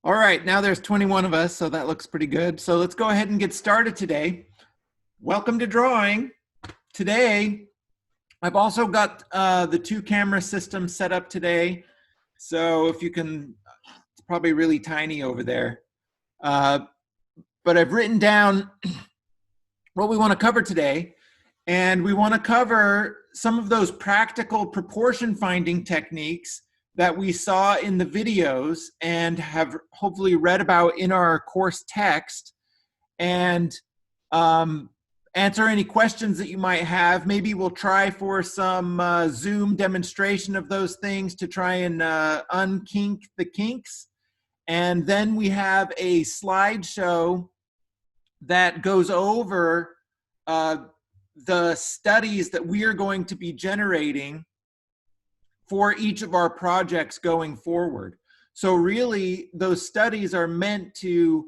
All right, now there's 21 of us, so that looks pretty good. So let's go ahead and get started today. Welcome to drawing. Today, I've also got the two camera system set up today. So if you can, it's probably really tiny over there. But I've written down what we want to cover today. And we want to cover some of those practical proportion finding techniques that we saw in the videos and have hopefully read about in our course text, and answer any questions that you might have. Maybe we'll try for some Zoom demonstration of those things to try and unkink the kinks. And then we have a slideshow that goes over the studies that we are going to be generating for each of our projects going forward. So really, those studies are meant to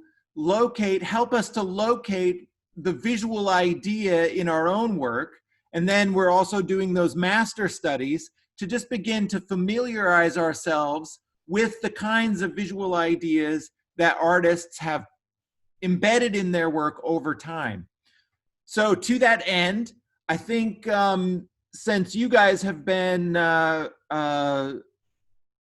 help us to locate the visual idea in our own work. And then we're also doing those master studies to just begin to familiarize ourselves with the kinds of visual ideas that artists have embedded in their work over time. So to that end, I think since you guys have been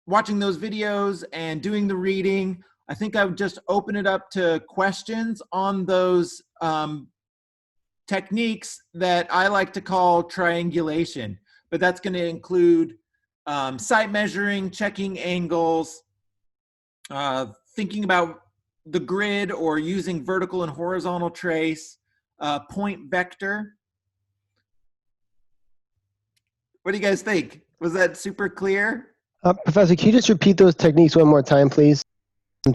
watching those videos and doing the reading, I think I would just open it up to questions on those techniques that I like to call triangulation. But that's going to include sight measuring, checking angles, thinking about the grid or using vertical and horizontal trace, point vector. What do you guys think? Was that super clear? Professor, can you just repeat those techniques one more time, please? I'm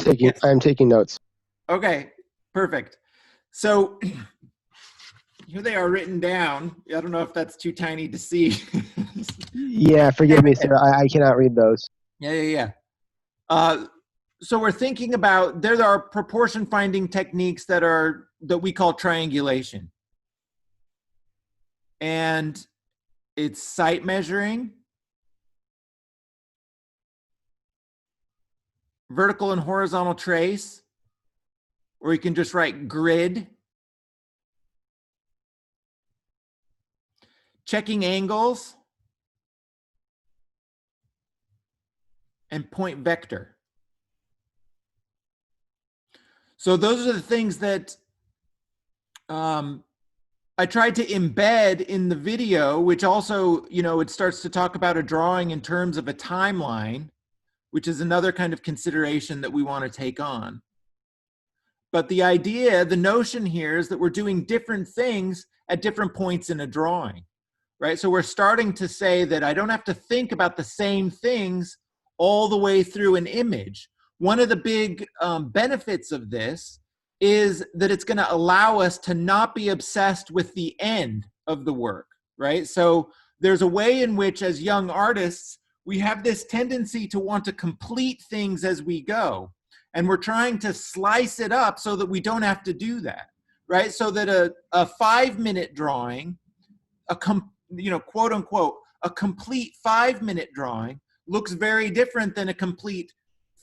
taking notes. Okay, perfect. So here they are written down. I don't know if that's too tiny to see. Yeah, forgive me, sir. I cannot read those. Yeah. So we're thinking about, there are proportion finding techniques that we call triangulation. And it's sight measuring, vertical and horizontal trace, or you can just write grid, checking angles, and point vector. So those are the things that I tried to embed in the video, which also, it starts to talk about a drawing in terms of a timeline, which is another kind of consideration that we want to take on. But the idea, the notion here is that we're doing different things at different points in a drawing, right? So we're starting to say that I don't have to think about the same things all the way through an image. One of the big benefits of this is that it's going to allow us to not be obsessed with the end of the work, right? So there's a way in which, as young artists, we have this tendency to want to complete things as we go. And we're trying to slice it up so that we don't have to do that, right? So that a 5-minute drawing, quote unquote, a complete 5-minute drawing looks very different than a complete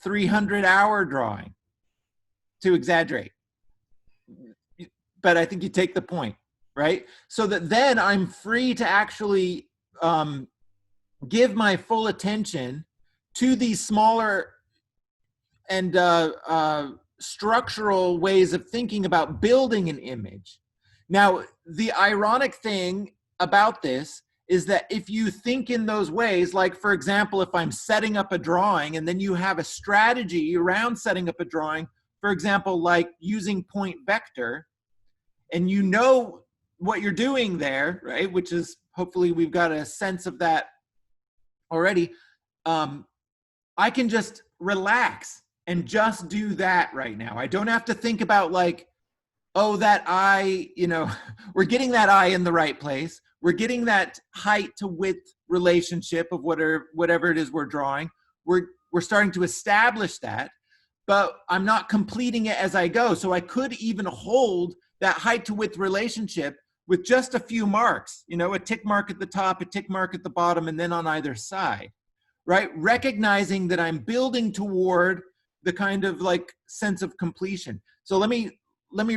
300-hour drawing, to exaggerate. But I think you take the point, right? So that then I'm free to actually give my full attention to these smaller and structural ways of thinking about building an image. Now, the ironic thing about this is that if you think in those ways, like for example, if I'm setting up a drawing and then you have a strategy around setting up a drawing, for example, like using point vector, and you know what you're doing there, right? Which is, hopefully we've got a sense of that already. I can just relax and just do that right now. I don't have to think about like, oh, that eye, we're getting that eye in the right place. We're getting that height to width relationship of whatever it is we're drawing. We're starting to establish that, but I'm not completing it as I go. So I could even hold that height to width relationship with just a few marks, a tick mark at the top, a tick mark at the bottom, and then on either side, right? Recognizing that I'm building toward the kind of like sense of completion. So let me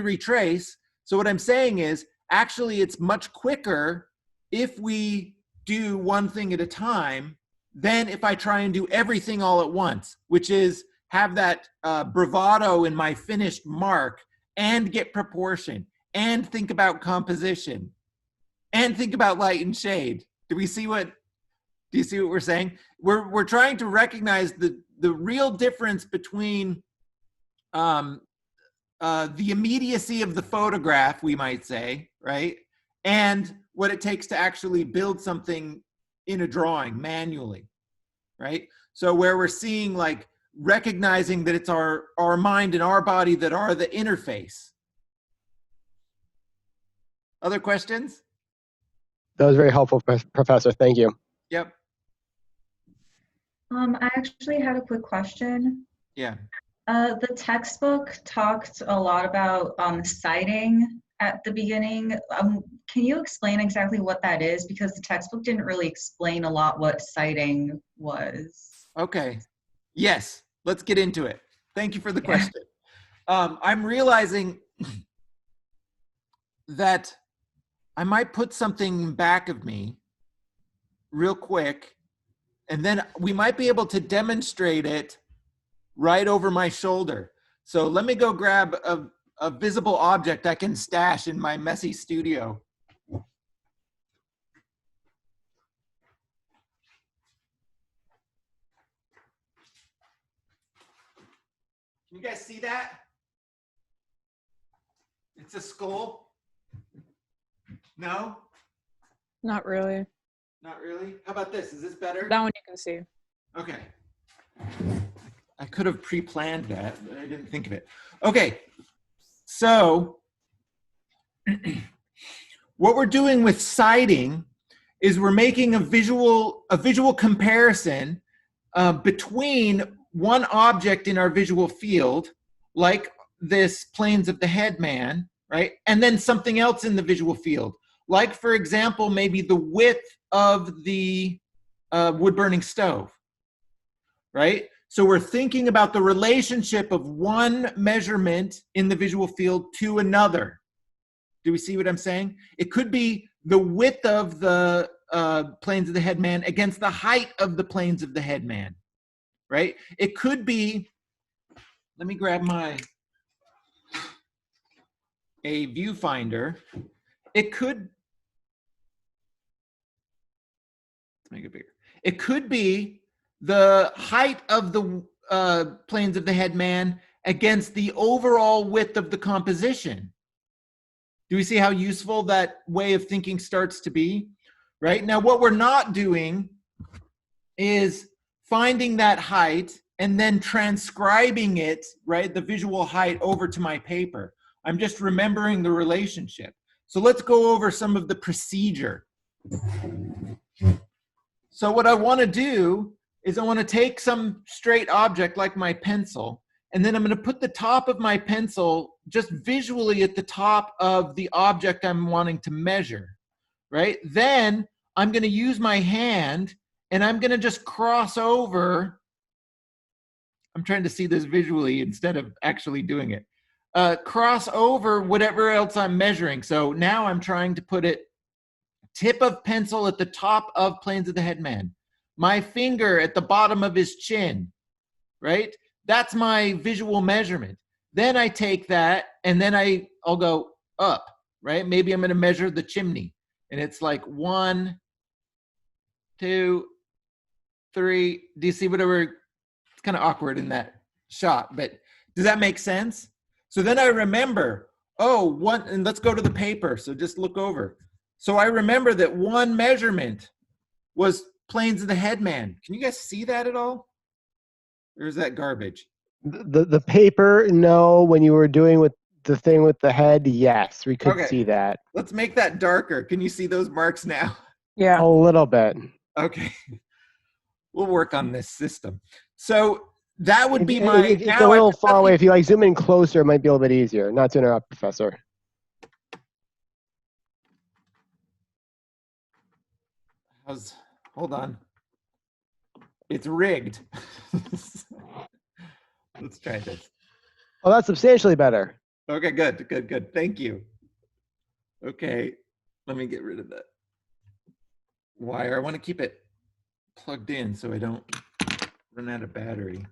retrace. So what I'm saying is actually it's much quicker if we do one thing at a time than if I try and do everything all at once, which is have that bravado in my finished mark and get proportion and think about composition and think about light and shade. Do you see what we're saying? We're trying to recognize the real difference between the immediacy of the photograph, we might say, right? And what it takes to actually build something in a drawing manually, right? So where we're seeing like recognizing that it's our mind and our body that are the interface. Other questions? That was very helpful, Professor. Thank you. Yep. I actually had a quick question. Yeah. The textbook talked a lot about citing at the beginning. Can you explain exactly what that is? Because the textbook didn't really explain a lot what citing was. Okay. Yes. Let's get into it. Thank you for the question. I'm realizing that I might put something back of me real quick, and then we might be able to demonstrate it right over my shoulder. So let me go grab a visible object I can stash in my messy studio. Can you guys see that? It's a skull. No? Not really. Not really? How about this? Is this better? That one you can see. Okay. I could have pre-planned that, but I didn't think of it. Okay. So what we're doing with citing is we're making a visual comparison between one object in our visual field, like this planes of the head man, right? And then something else in the visual field, like, for example, maybe the width of the wood-burning stove, right? So we're thinking about the relationship of one measurement in the visual field to another. Do we see what I'm saying? It could be the width of the planes of the head man against the height of the planes of the head man, right? It could be, let me grab a viewfinder. It could, let's make it bigger. It could be the height of the planes of the head man against the overall width of the composition. Do we see how useful that way of thinking starts to be? Right? Now, what we're not doing is finding that height and then transcribing it, right, the visual height over to my paper. I'm just remembering the relationship. So let's go over some of the procedure. So what I want to do is I want to take some straight object like my pencil, and then I'm going to put the top of my pencil just visually at the top of the object I'm wanting to measure, right? Then I'm going to use my hand and I'm going to just cross over. I'm trying to see this visually instead of actually doing it. Cross over whatever else I'm measuring. So now I'm trying to put it tip of pencil at the top of planes of the head man. My finger at the bottom of his chin, right? That's my visual measurement. Then I take that and then I'll go up, right? Maybe I'm going to measure the chimney. And it's like 1, 2, 3. Do you see whatever? It's kind of awkward in that shot, but does that make sense? So then I remember, and let's go to the paper. So just look over. So I remember that one measurement was planes of the head man. Can you guys see that at all? Or is that garbage? The paper, no. When you were doing with the thing with the head, yes, we could see that. Let's make that darker. Can you see those marks now? Yeah. A little bit. Okay. We'll work on this system. So that would be my. It's a little far away. If you like zoom in closer, it might be a little bit easier. Not to interrupt, Professor. Hold on. It's rigged. Let's let's try this. Oh, that's substantially better. Okay, good, good, good. Thank you. Okay, let me get rid of that wire. I want to keep it plugged in so I don't run out of battery.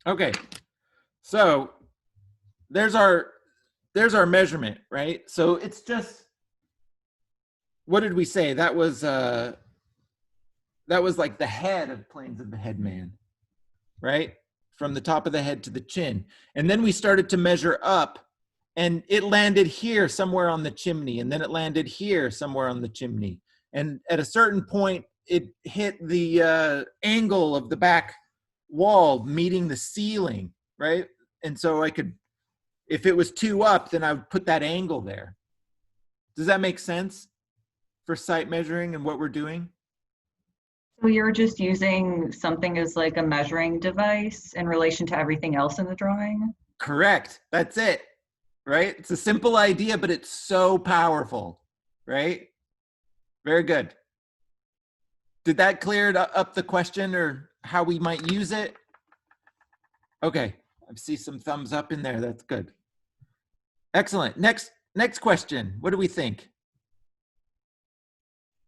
Okay, so there's our measurement, right? So it's just, what did we say? That was like the head of planes of the head man, right? From the top of the head to the chin. And then we started to measure up, and it landed here somewhere on the chimney, and then it landed here somewhere on the chimney. And at a certain point, it hit the angle of the back wall meeting the ceiling, right? And so I could, if it was 2 up, then I would put that angle there. Does that make sense for site measuring and what we're doing? So you're just using something as like a measuring device in relation to everything else in the drawing? Correct. That's it. Right? It's a simple idea, but it's so powerful. Right? Very good. Did that clear up the question or how we might use it? Okay. I see some thumbs up in there. That's good. Excellent. Next question. What do we think?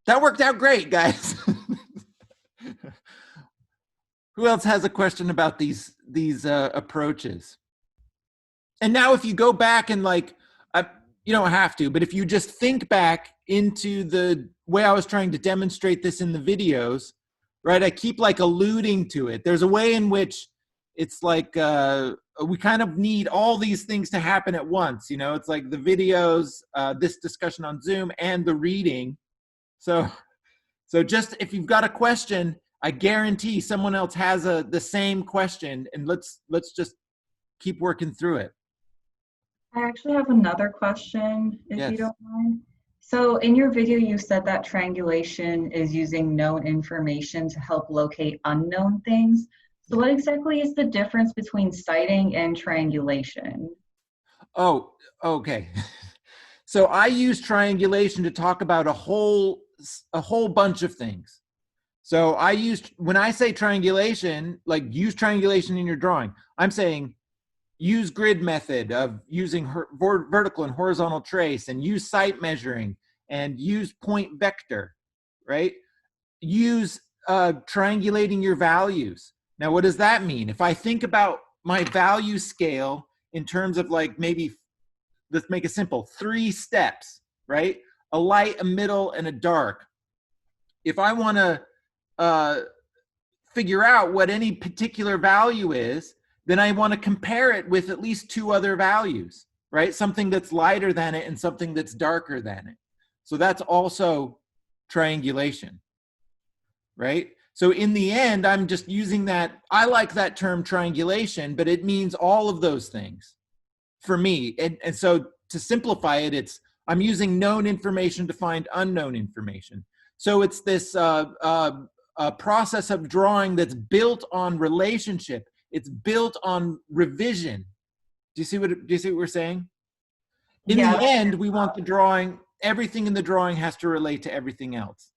That worked out great, guys. Who else has a question about these approaches? And now if you go back and like, you don't have to, but if you just think back into the way I was trying to demonstrate this in the videos, right? I keep like alluding to it. There's a way in which it's like, we kind of need all these things to happen at once. You know, it's like the videos, this discussion on Zoom, and the reading. So just if you've got a question, I guarantee someone else has the same question, and let's just keep working through it. I actually have another question, if Yes. you don't mind. So in your video, you said that triangulation is using known information to help locate unknown things. So what exactly is the difference between sighting and triangulation? Oh, okay. So I use triangulation to talk about a whole bunch of things. So when I say triangulation, like use triangulation in your drawing, I'm saying use grid method of using vertical and horizontal trace, and use site measuring, and use point vector, right? Use triangulating your values. Now, what does that mean? If I think about my value scale in terms of like maybe, let's make it simple, 3 steps, right? A light, a middle, and a dark. If I want to figure out what any particular value is, then I want to compare it with at least 2 other values, right? Something that's lighter than it and something that's darker than it. So that's also triangulation, right? So in the end, I'm just using that. I like that term triangulation, but it means all of those things for me. And so to simplify it, I'm using known information to find unknown information. So it's this process of drawing that's built on relationship. It's built on revision. Do you see what we're saying? In Yeah, the end, we want the drawing, everything in the drawing has to relate to everything else,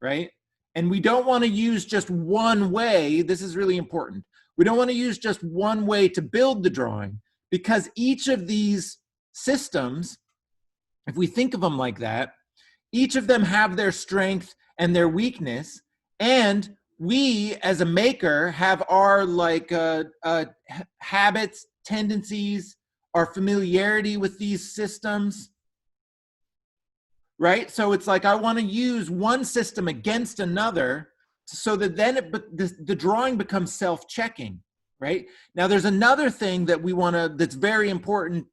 right? And we don't want to use just one way. This is really important. We don't want to use just one way to build the drawing, because each of these systems, if we think of them like that, each of them have their strength and their weakness, and we as a maker have our like habits, tendencies, our familiarity with these systems, right? So it's like I want to use one system against another so that then the drawing becomes self-checking, right? Now there's another thing that we want to, that's very important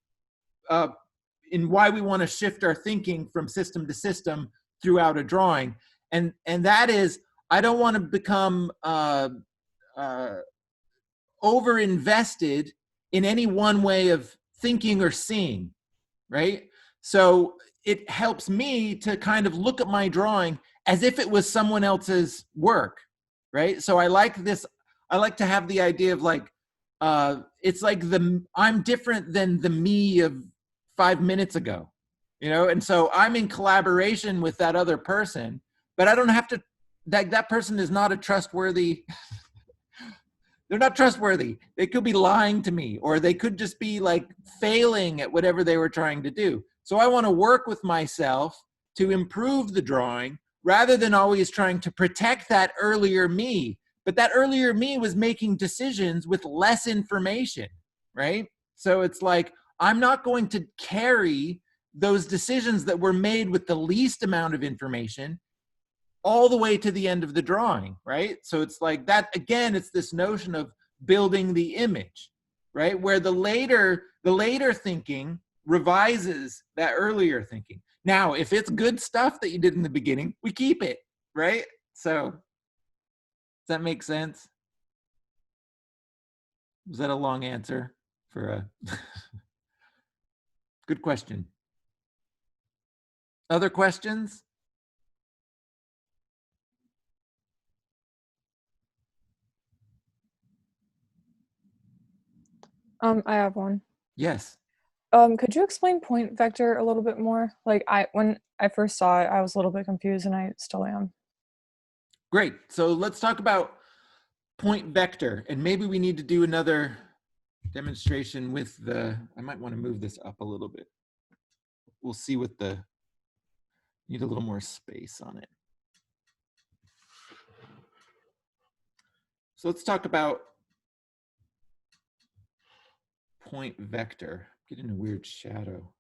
in why we want to shift our thinking from system to system throughout a drawing, and that is, I don't want to become over invested in any one way of thinking or seeing, right? So it helps me to kind of look at my drawing as if it was someone else's work, right? So I like to have the idea of like, it's like I'm different than the me of 5 minutes ago, you know? And so I'm in collaboration with that other person, but I don't have to that person is not a trustworthy, they're not trustworthy. They could be lying to me, or they could just be like failing at whatever they were trying to do. So I want to work with myself to improve the drawing rather than always trying to protect that earlier me. But that earlier me was making decisions with less information, right? So it's like, I'm not going to carry those decisions that were made with the least amount of information all the way to the end of the drawing, right? So it's like that, again, it's this notion of building the image, right? Where the later thinking revises that earlier thinking. Now, if it's good stuff that you did in the beginning, we keep it, right? So does that make sense? Was that a long answer for a good question? Other questions? I have one. Yes. Could you explain point vector a little bit more? Like when I first saw it, I was a little bit confused and I still am. Great. So let's talk about point vector, and maybe we need to do another demonstration with I might want to move this up a little bit. We'll see what need a little more space on it. So let's talk about point vector. Get in a weird shadow.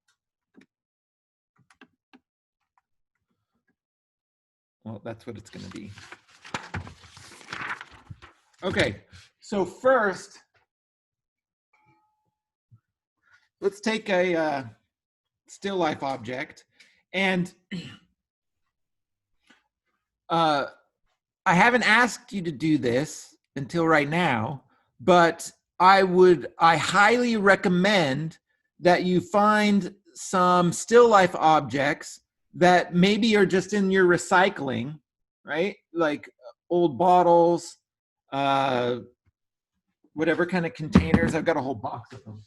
Well, that's what it's going to be. Okay, so first, let's take a still life object, and I haven't asked you to do this until right now, but I highly recommend that you find some still life objects that maybe are just in your recycling, right? Like old bottles, whatever kind of containers. I've got a whole box of them.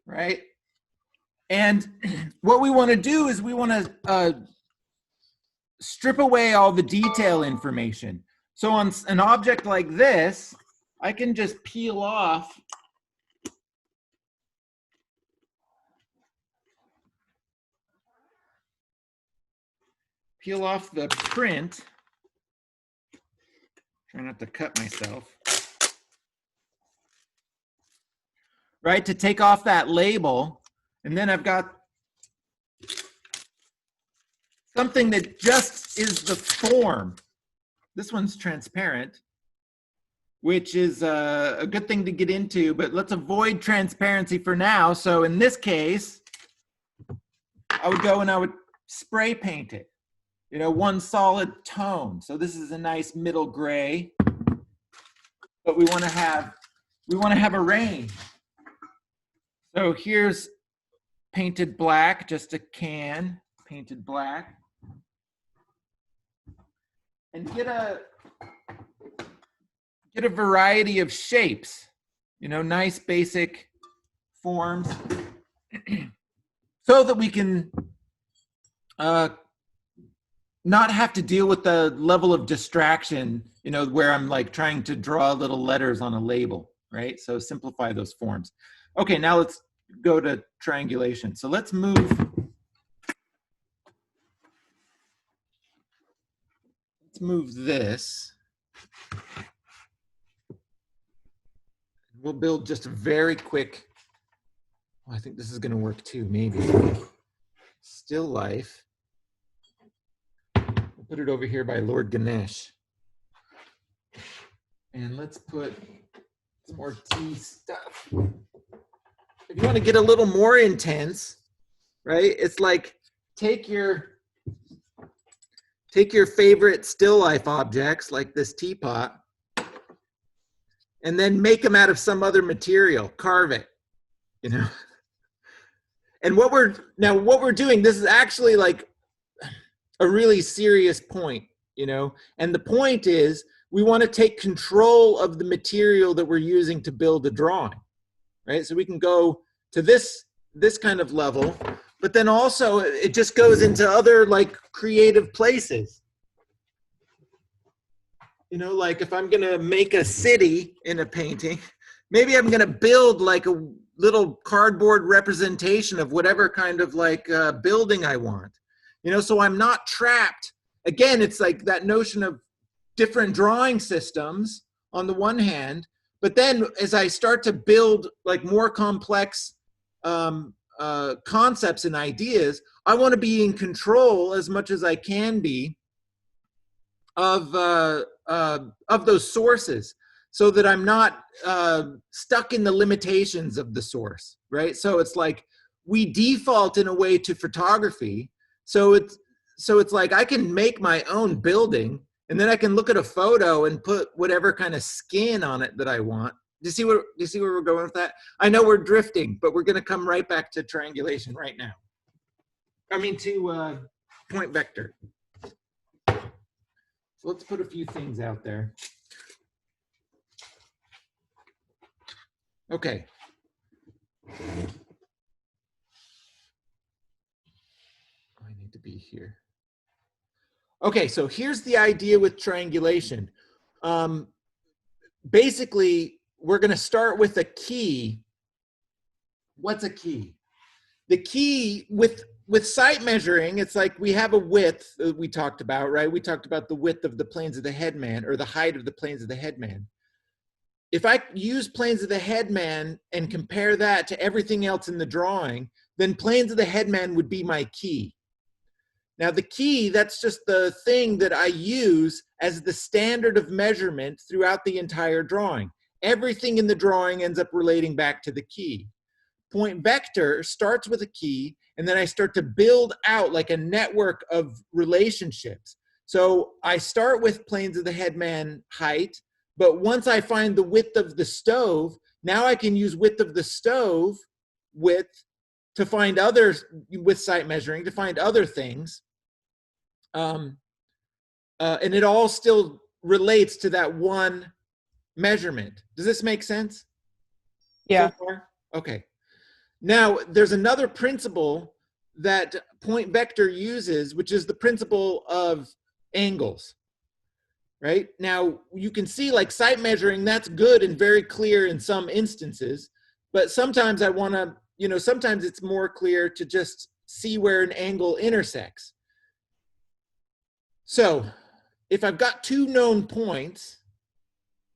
Right? And what we want to do is we want to strip away all the detail information. So on an object like this, I can just peel off the print. Try not to cut myself. Right, to take off that label, and then I've got something that just is the form. This one's transparent, which is a good thing to get into, but let's avoid transparency for now. So in this case, I would go and I would spray paint it, you know, one solid tone. So this is a nice middle gray, but we want to have a range. So here's painted black, just a can, painted black. And get a variety of shapes, you know, nice basic forms, so that we can not have to deal with the level of distraction, you know, where I'm like trying to draw little letters on a label, right? So simplify those forms. Okay, now let's go to triangulation. So let's move this. We'll build just a very quick, well, I think this is going to work too, maybe. Still life. We'll put it over here by Lord Ganesh. And let's put some more tea stuff. If you want to get a little more intense, right? It's like take your favorite still life objects like this teapot and then make them out of some other material, carve it, you know. And what we're doing, this is actually like a really serious point, you know? And the point is we want to take control of the material that we're using to build a drawing, right? So we can go to this kind of level, but then also it just goes into other like creative places. You know, like if I'm gonna make a city in a painting, maybe I'm gonna build like a little cardboard representation of whatever kind of like building I want. You know, so I'm not trapped. Again, it's like that notion of different drawing systems on the one hand, but then as I start to build like more complex concepts and ideas, I want to be in control as much as I can be of those sources, so that I'm not stuck in the limitations of the source, right? So it's like we default in a way to photography. So it's like I can make my own building, and then I can look at a photo and put whatever kind of skin on it that I want. Do you see where we're going with that? I know we're drifting, but we're going to come right back to triangulation right now. I mean to point vector. So let's put a few things out there. Okay. I need to be here. Okay, so here's the idea with triangulation. Basically, we're going to start with a key. What's a key? The key with site measuring, it's like we have a width that we talked about, right? We talked about the width of the planes of the headman, or the height of the planes of the headman. If I use planes of the headman and compare that to everything else in the drawing, then planes of the headman would be my key. Now the key, that's just the thing that I use as the standard of measurement throughout the entire drawing. Everything in the drawing ends up relating back to the key. Point vector starts with a key, and then I start to build out like a network of relationships. So I start with planes of the headman height, but once I find the width of the stove, now I can use width of the stove width to find others, with site measuring, to find other things. And it all still relates to that one measurement. Does this make sense? Yeah. So far? Okay. Now, there's another principle that point vector uses, which is the principle of angles, right? Now, you can see like site measuring, that's good and very clear in some instances, but sometimes I want to, you know, sometimes it's more clear to just see where an angle intersects. So if I've got two known points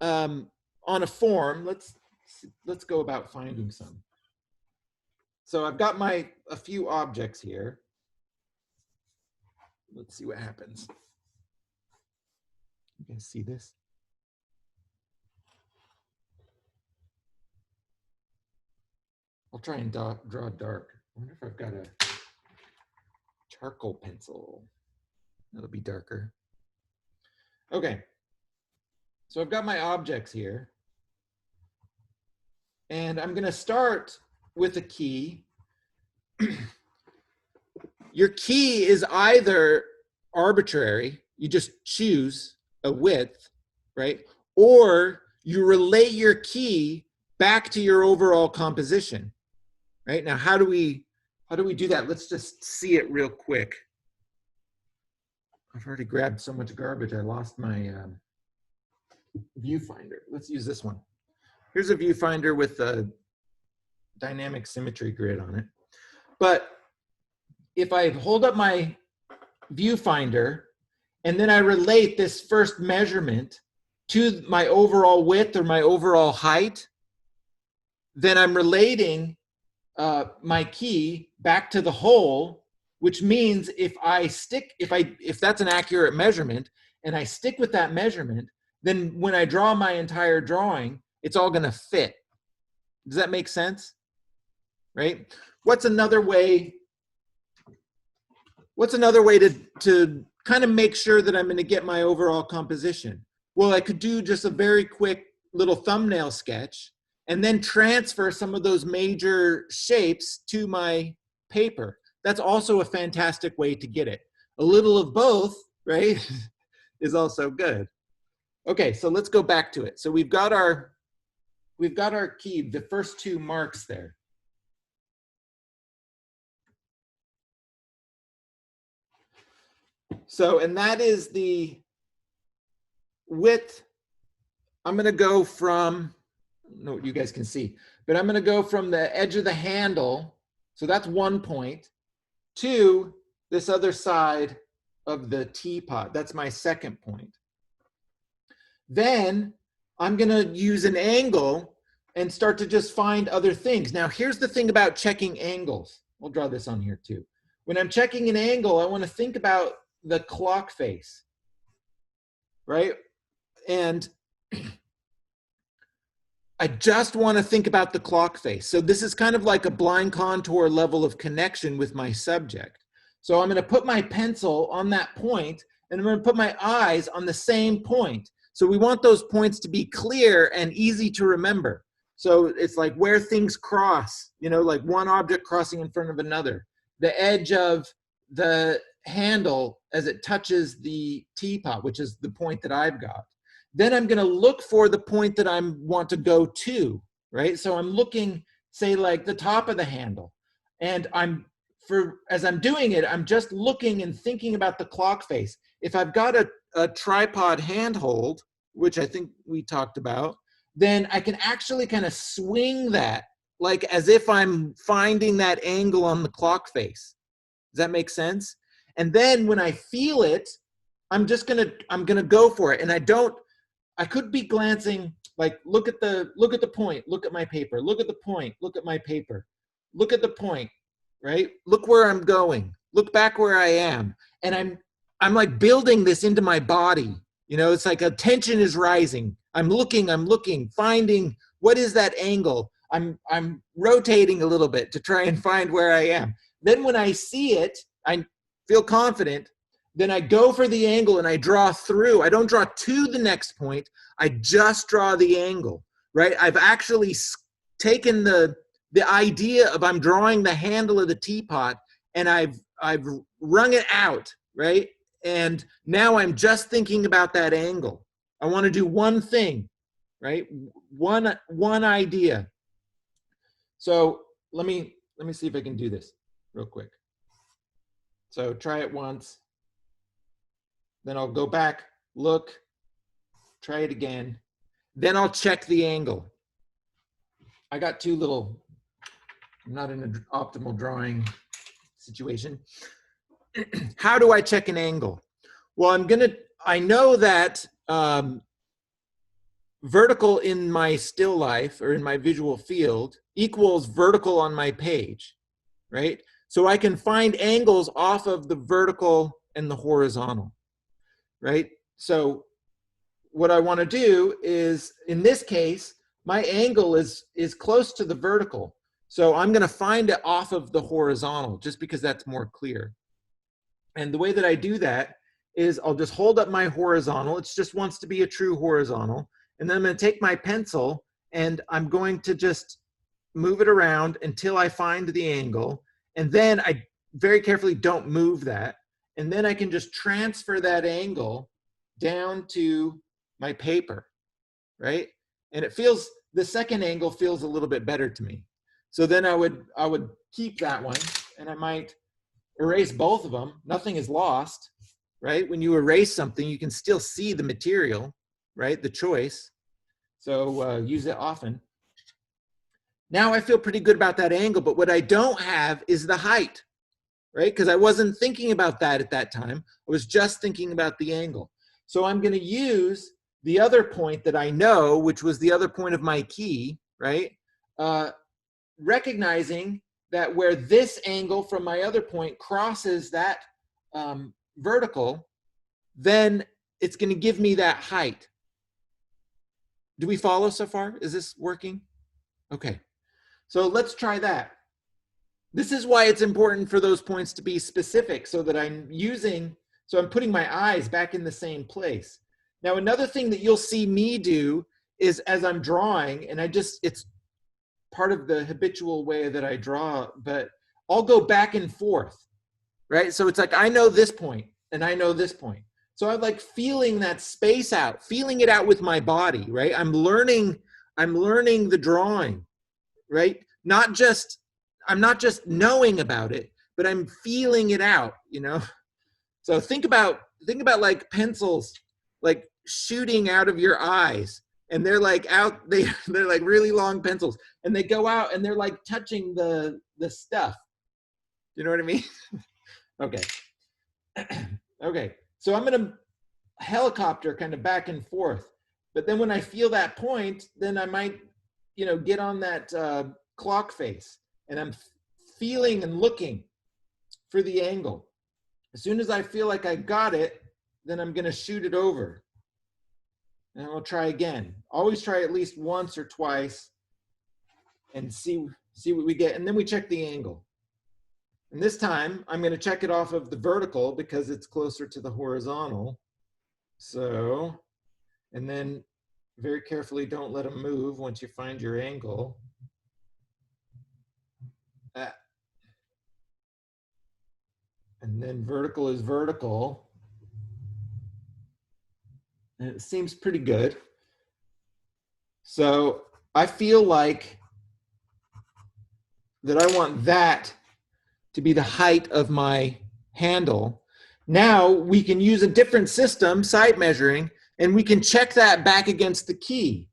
on a form, let's go about finding some. So I've got a few objects here. Let's see what happens. You guys see this? I'll try and draw dark. I wonder if I've got a charcoal pencil. That'll be darker. Okay. So I've got my objects here. And I'm going to start with a key. Your key is either arbitrary, you just choose a width, right? Or you relate your key back to your overall composition, right? Now, how do we do that? Let's just see it real quick. I've already grabbed so much garbage, I lost my viewfinder. Let's use this one. Here's a viewfinder with a dynamic symmetry grid on it. But if I hold up my viewfinder and then I relate this first measurement to my overall width or my overall height, then I'm relating my key back to the whole, which means if that's an accurate measurement and I stick with that measurement, then when I draw my entire drawing, it's all going to fit. Does that make sense? Right? What's another way to kind of make sure that I'm going to get my overall composition? Well, I could do just a very quick little thumbnail sketch and then transfer some of those major shapes to my paper. That's also a fantastic way to get it. A little of both, right, is also good. Okay, so let's go back to it. So we've got our key, the first two marks there. So, and that is the width. I'm going to go from, I don't know what you guys can see, but I'm going to go from the edge of the handle. So that's one point to this other side of the teapot. That's my second point. Then I'm going to use an angle and start to just find other things. Now, here's the thing about checking angles. We'll draw this on here too. When I'm checking an angle, I want to think about the clock face, right? And I just want to think about the clock face. So this is kind of like a blind contour level of connection with my subject. So I'm going to put my pencil on that point, and I'm going to put my eyes on the same point. So we want those points to be clear and easy to remember. So it's like where things cross, you know, like one object crossing in front of another. The edge of the handle as it touches the teapot, which is the point that I've got. Then I'm going to look for the point that I want to go to, right? So I'm looking, say, like the top of the handle. And as I'm doing it, I'm just looking and thinking about the clock face. If I've got a tripod handhold, which I think we talked about, then I can actually kind of swing that, like as if I'm finding that angle on the clock face. Does that make sense? And then when I feel it, I'm gonna go for it. And I could be glancing, like, look at the point, look at my paper, look at the point, look at my paper, look at the point, right? Look where I'm going, look back where I am. And I'm like building this into my body. You know, it's like attention is rising. I'm looking, finding what is that angle. I'm rotating a little bit to try and find where I am. Then when I see it, I feel confident. Then I go for the angle and I draw through. I don't draw to the next point. I just draw the angle, right? I've actually taken the idea of I'm drawing the handle of the teapot, and I've wrung it out, right? And now I'm just thinking about that angle. I want to do one thing, right? One idea. So let me see if I can do this real quick. So try it once. Then I'll go back, look, try it again. Then I'll check the angle. I got I'm not in an optimal drawing situation. How do I check an angle? Well, I know that vertical in my still life or in my visual field equals vertical on my page, right? So I can find angles off of the vertical and the horizontal, right? So what I want to do is, in this case, my angle is close to the vertical. So I'm going to find it off of the horizontal just because that's more clear. And the way that I do that is I'll just hold up my horizontal. It just wants to be a true horizontal. And then I'm going to take my pencil and I'm going to just move it around until I find the angle. And then I very carefully don't move that. And then I can just transfer that angle down to my paper, right? And the second angle feels a little bit better to me. So then I would keep that one, and I might erase both of them. Nothing is lost, right? When you erase something, you can still see the material, right? The choice. So use it often. Now I feel pretty good about that angle, but what I don't have is the height, right? Because I wasn't thinking about that at that time. I was just thinking about the angle. So I'm going to use the other point that I know, which was the other point of my key, right? Recognizing that where this angle from my other point crosses that vertical, then it's going to give me that height. Do we follow so far? Is this working? Okay. So let's try that. This is why it's important for those points to be specific, so that I'm putting my eyes back in the same place. Now, another thing that you'll see me do is, as I'm drawing, and it's part of the habitual way that I draw, but I'll go back and forth, right? So it's like, I know this point and I know this point. So I'm like feeling that space out, feeling it out with my body, right? I'm learning the drawing, right? I'm not just knowing about it, but I'm feeling it out, you know? So think about like pencils, like shooting out of your eyes, and they're like they're like really long pencils, and they go out and they're like touching the stuff. You know what I mean? Okay. Okay. So I'm gonna helicopter kind of back and forth, but then when I feel that point, then I might, you know, get on that clock face, and I'm feeling and looking for the angle. As soon as I feel like I got it, then I'm going to shoot it over. And I'll try again. Always try at least once or twice and see what we get. And then we check the angle. And this time, I'm going to check it off of the vertical because it's closer to the horizontal. So, and then very carefully, don't let them move once you find your angle. And then vertical is vertical. And it seems pretty good. So I feel like that I want that to be the height of my handle. Now we can use a different system, sight measuring, and we can check that back against the key.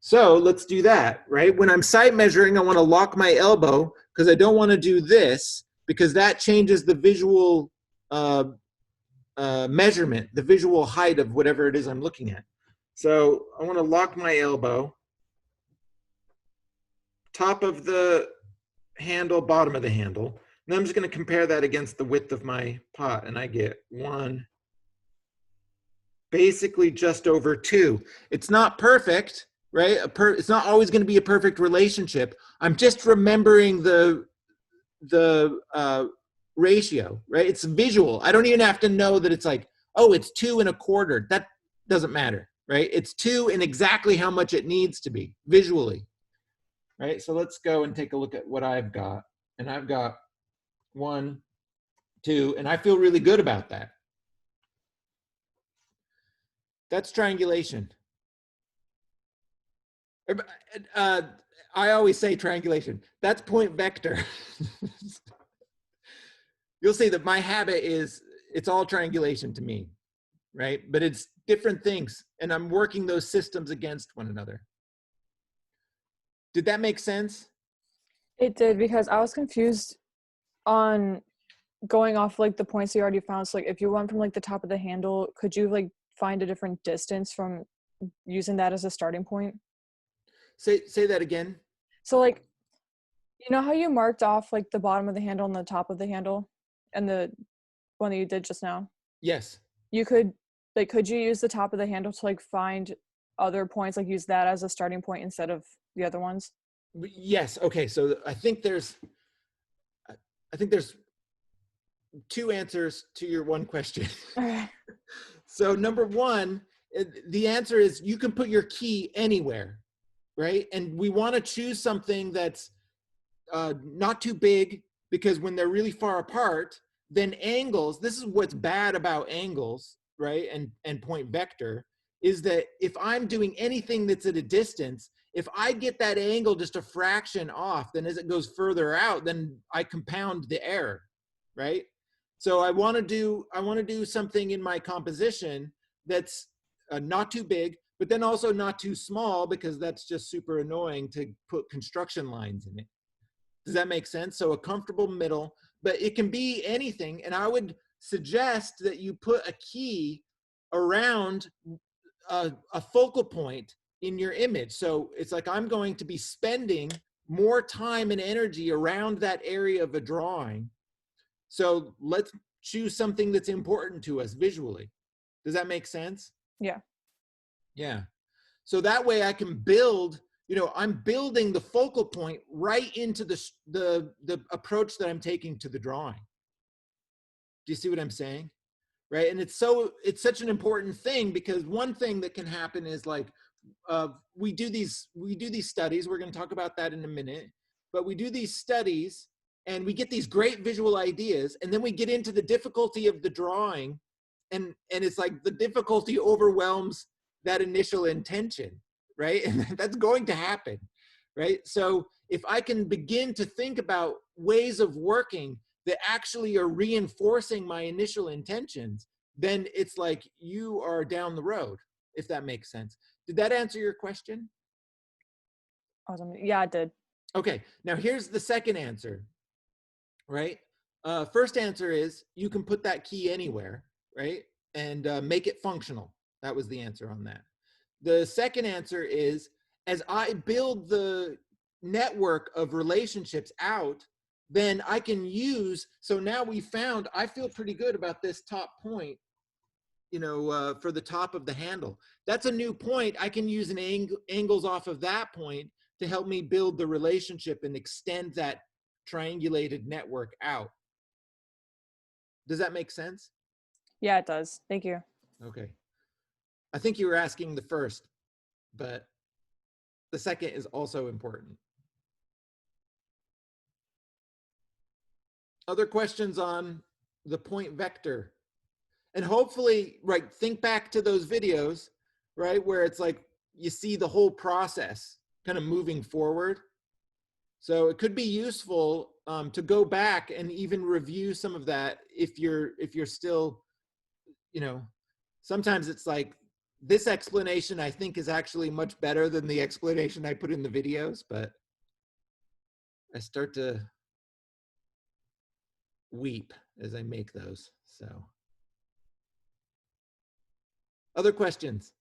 So let's do that, right? When I'm sight measuring, I want to lock my elbow because I don't want to do this because that changes the visual measurement, the visual height of whatever it is I'm looking at. So I want to lock my elbow, top of the handle, bottom of the handle. And I'm just going to compare that against the width of my pot, and I get 1, basically just over 2. It's not perfect, right? It's not always going to be a perfect relationship. I'm just remembering the ratio, right? It's visual. I don't even have to know that it's like, oh, it's 2 1/4. That doesn't matter, right? It's 2 and exactly how much it needs to be visually, right? So let's go and take a look at what I've got. And I've got 1, 2, and I feel really good about that. That's triangulation. I always say triangulation. That's point vector. You'll see that my habit is, it's all triangulation to me, right? But it's different things, and I'm working those systems against one another. Did that make sense? It did, because I was confused on going off like the points you already found. So like if you went from like the top of the handle, could you like find a different distance from using that as a starting point? Say that again. So like, you know how you marked off like the bottom of the handle and the top of the handle and the one that you did just now? Yes. You could could you use the top of the handle to like find other points, like use that as a starting point instead of the other ones? Yes. Okay. So I think there's 2 answers to your one question. So number 1, the answer is you can put your key anywhere, right? And we want to choose something that's not too big, because when they're really far apart, then angles, this is what's bad about angles, right? And point vector is that if I'm doing anything that's at a distance, if I get that angle just a fraction off, then as it goes further out, then I compound the error, right? So I want to do something in my composition that's not too big, but then also not too small, because that's just super annoying to put construction lines in it. Does that make sense? So a comfortable middle, but it can be anything. And I would suggest that you put a key around a focal point in your image. So it's like, I'm going to be spending more time and energy around that area of a drawing. So let's choose something that's important to us visually. Does that make sense? Yeah. Yeah. So that way I can build, you know, I'm building the focal point right into the approach that I'm taking to the drawing. Do you see what I'm saying? Right. And it's such an important thing, because one thing that can happen is like, we do these studies. We're going to talk about that in a minute, but we do these studies and we get these great visual ideas, and then we get into the difficulty of the drawing, and it's like the difficulty overwhelms that initial intention, right? And that's going to happen, right? So if I can begin to think about ways of working that actually are reinforcing my initial intentions, then it's like you are down the road, if that makes sense. Did that answer your question? Awesome. Yeah, it did. Okay, now here's the second answer, right? First answer is you can put that key anywhere, right? And make it functional. That was the answer on that. The second answer is, as I build the network of relationships out, then I can use, so now we found, I feel pretty good about this top point, you know, for the top of the handle. That's a new point. I can use angles off of that point to help me build the relationship and extend that triangulated network out. Does that make sense? Yeah, it does. Thank you. Okay. I think you were asking the first, but the second is also important. Other questions on the point vector? And hopefully, right, think back to those videos, right, where it's like you see the whole process kind of moving forward. So it could be useful to go back and even review some of that if you're still, you know, sometimes it's like this explanation I think is actually much better than the explanation I put in the videos, but I start to weep as I make those. So other questions?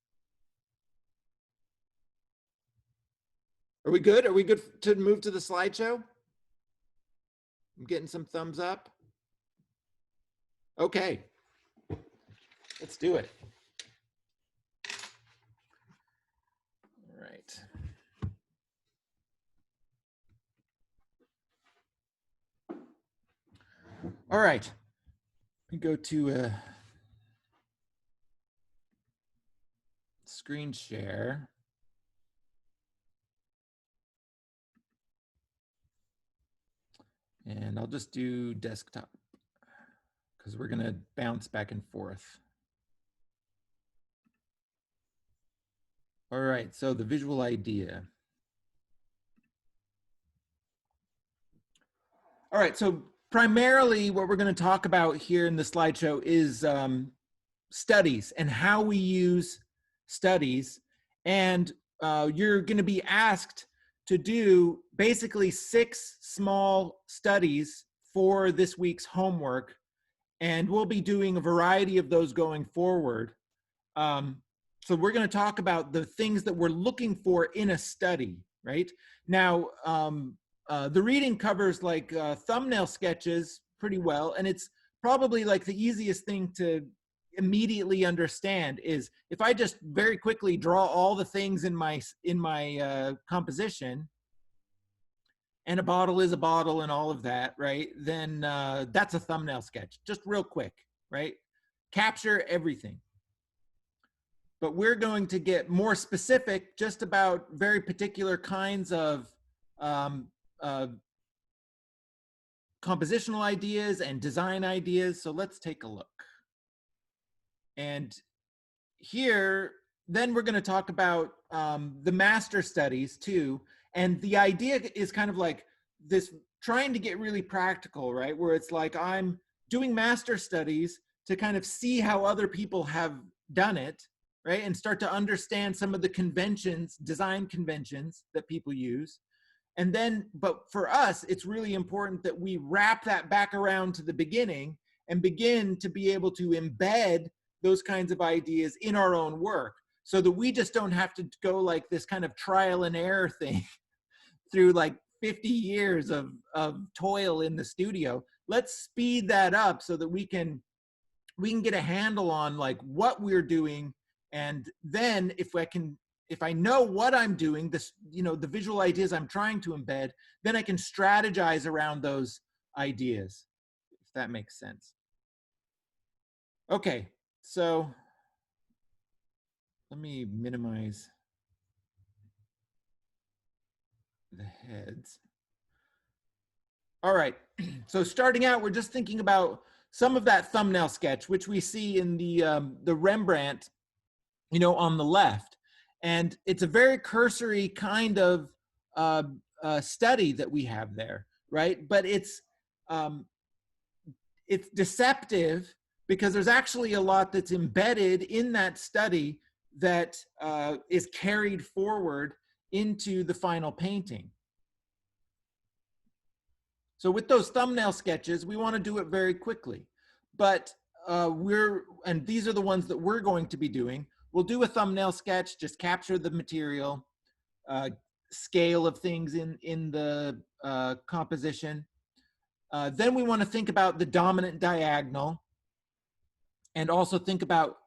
Are we good? Are we good to move to the slideshow? I'm getting some thumbs up. Okay, let's do it. All right. All right. We go to screen share. And I'll just do desktop because we're going to bounce back and forth. All right, so the visual idea. All right, so primarily what we're going to talk about here in the slideshow is studies and how we use studies. And you're going to be asked to do basically 6 small studies for this week's homework. And we'll be doing a variety of those going forward. So we're going to talk about the things that we're looking for in a study, right? Now, the reading covers like thumbnail sketches pretty well, and it's probably like the easiest thing to immediately understand is if I just very quickly draw all the things in my composition, and a bottle is a bottle and all of that, right? Then that's a thumbnail sketch, just real quick, right? Capture everything. But we're going to get more specific just about very particular kinds of compositional ideas and design ideas. So let's take a look. And here, then we're going to talk about the master studies too. And the idea is kind of like this, trying to get really practical, right? Where it's like I'm doing master studies to kind of see how other people have done it, right? And start to understand some of the conventions, design conventions that people use. And then, but for us, it's really important that we wrap that back around to the beginning and begin to be able to embed those kinds of ideas in our own work so that we just don't have to go like this kind of trial and error thing through like 50 years of toil in the studio. Let's speed that up so that we can get a handle on like what we're doing. And then if I know what I'm doing, this, you know, the visual ideas I'm trying to embed, then I can strategize around those ideas, if that makes sense. Okay, so let me minimize the heads. All right. So starting out, we're just thinking about some of that thumbnail sketch, which we see in the Rembrandt, you know, on the left. And it's a very cursory kind of study that we have there, right? But it's deceptive because there's actually a lot that's embedded in that study that is carried forward into the final painting. So with those thumbnail sketches, we want to do it very quickly, but and these are the ones that we're going to be doing. We'll do a thumbnail sketch, just capture the material, scale of things in the composition. Then we want to think about the dominant diagonal, and also think about,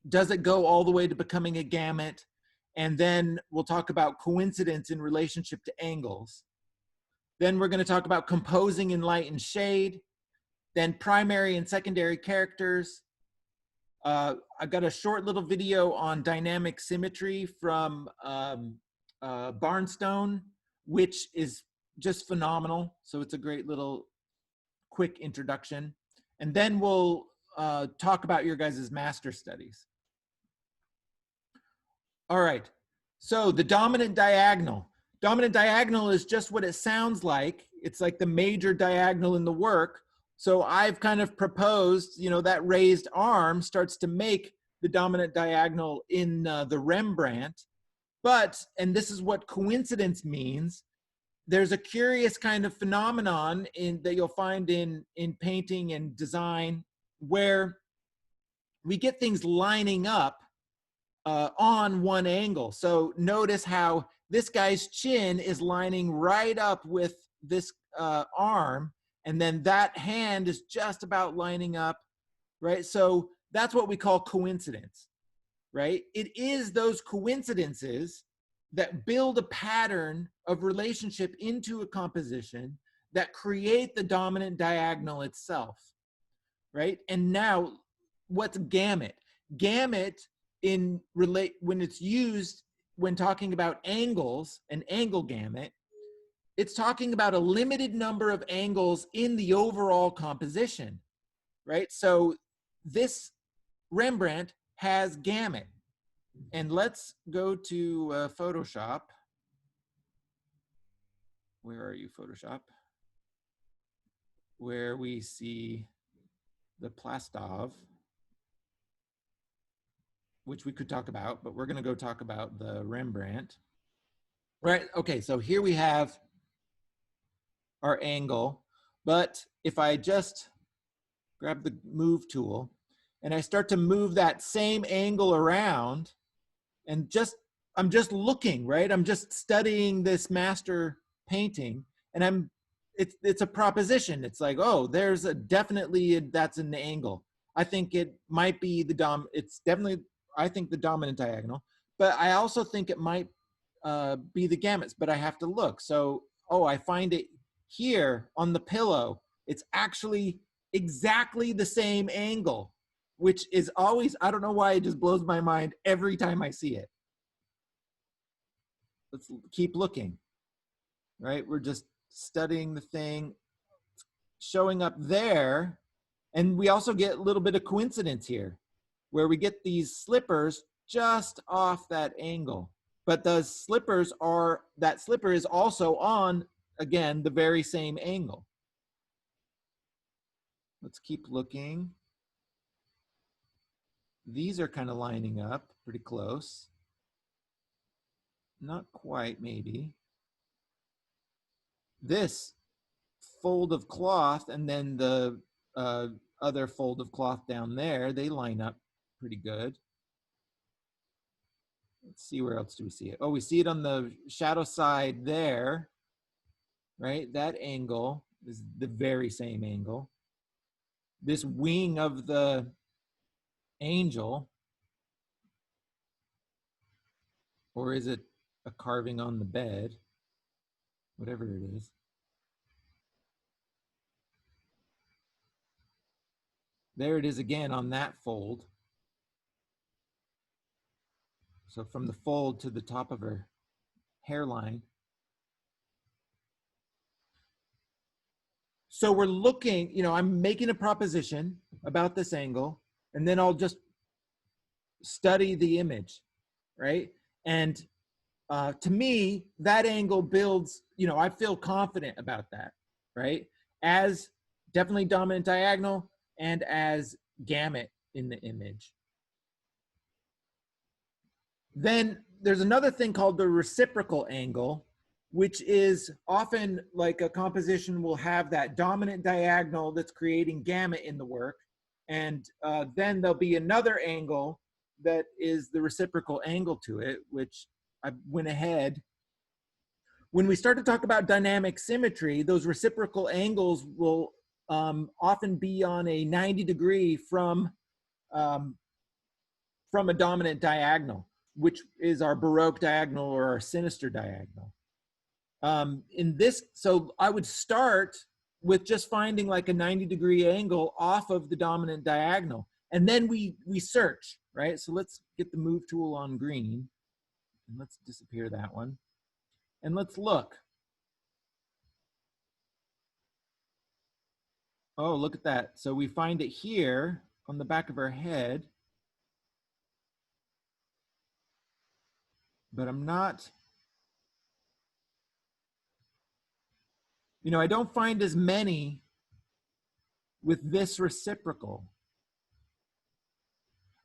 does it go all the way to becoming a gamut? And then we'll talk about coincidence in relationship to angles. Then we're going to talk about composing in light and shade, then primary and secondary characters. I've got a short little video on dynamic symmetry from Barnstone, which is just phenomenal. So it's a great little quick introduction. And then we'll talk about your guys' master studies. All right, so the dominant diagonal. Dominant diagonal is just what it sounds like. It's like the major diagonal in the work. So I've kind of proposed, you know, that raised arm starts to make the dominant diagonal in the Rembrandt. But, and this is what coincidence means, there's a curious kind of phenomenon that you'll find in painting and design where we get things lining up on one angle. So notice how this guy's chin is lining right up with this arm, and then that hand is just about lining up, right? So that's what we call coincidence, right? It is those coincidences that build a pattern of relationship into a composition that create the dominant diagonal itself, right? And now, what's gamut? Gamut when it's used when talking about angles, an angle gamut, it's talking about a limited number of angles in the overall composition, right? So this Rembrandt has gamut. And let's go to Photoshop. Where are you, Photoshop? Where we see the Plastov, which we could talk about, but we're going to go talk about the Rembrandt. Right, okay, so here we have our angle, but if I just grab the move tool and I start to move that same angle around, and I'm just looking, right? I'm just studying this master painting, and it's a proposition. It's like, oh, there's that's an angle. I think it might be it's definitely, I think, the dominant diagonal, but I also think it might be the gamuts, but I have to look. So, oh, I find it here on the pillow. It's actually exactly the same angle, which is always, I don't know why, it just blows my mind every time I see it. Let's keep looking, right? We're just studying the thing, showing up there. And we also get a little bit of coincidence here, where we get these slippers just off that angle. But that slipper is also on, again, the very same angle. Let's keep looking. These are kind of lining up pretty close. Not quite, maybe. This fold of cloth and then the other fold of cloth down there, they line up pretty good. Let's see, where else do we see it? Oh, we see it on the shadow side there, right? That angle is the very same angle. This wing of the angel, or is it a carving on the bed? Whatever it is. There it is again on that fold. So from the fold to the top of her hairline. So we're looking, you know, I'm making a proposition about this angle, and then I'll just study the image, right? And to me, that angle builds, you know, I feel confident about that, right? As definitely dominant diagonal and as gamut in the image. Then there's another thing called the reciprocal angle, which is often like a composition will have that dominant diagonal that's creating gamut in the work. And then there'll be another angle that is the reciprocal angle to it, which I went ahead. When we start to talk about dynamic symmetry, those reciprocal angles will often be on a 90-degree from a dominant diagonal, which is our Baroque diagonal or our sinister diagonal. In this, so I would start with just finding like a 90-degree angle off of the dominant diagonal. And then we search, right? So let's get the move tool on green. And let's disappear that one. And let's look. Oh, look at that. So we find it here on the back of our head. But I'm not, you know, I don't find as many with this reciprocal.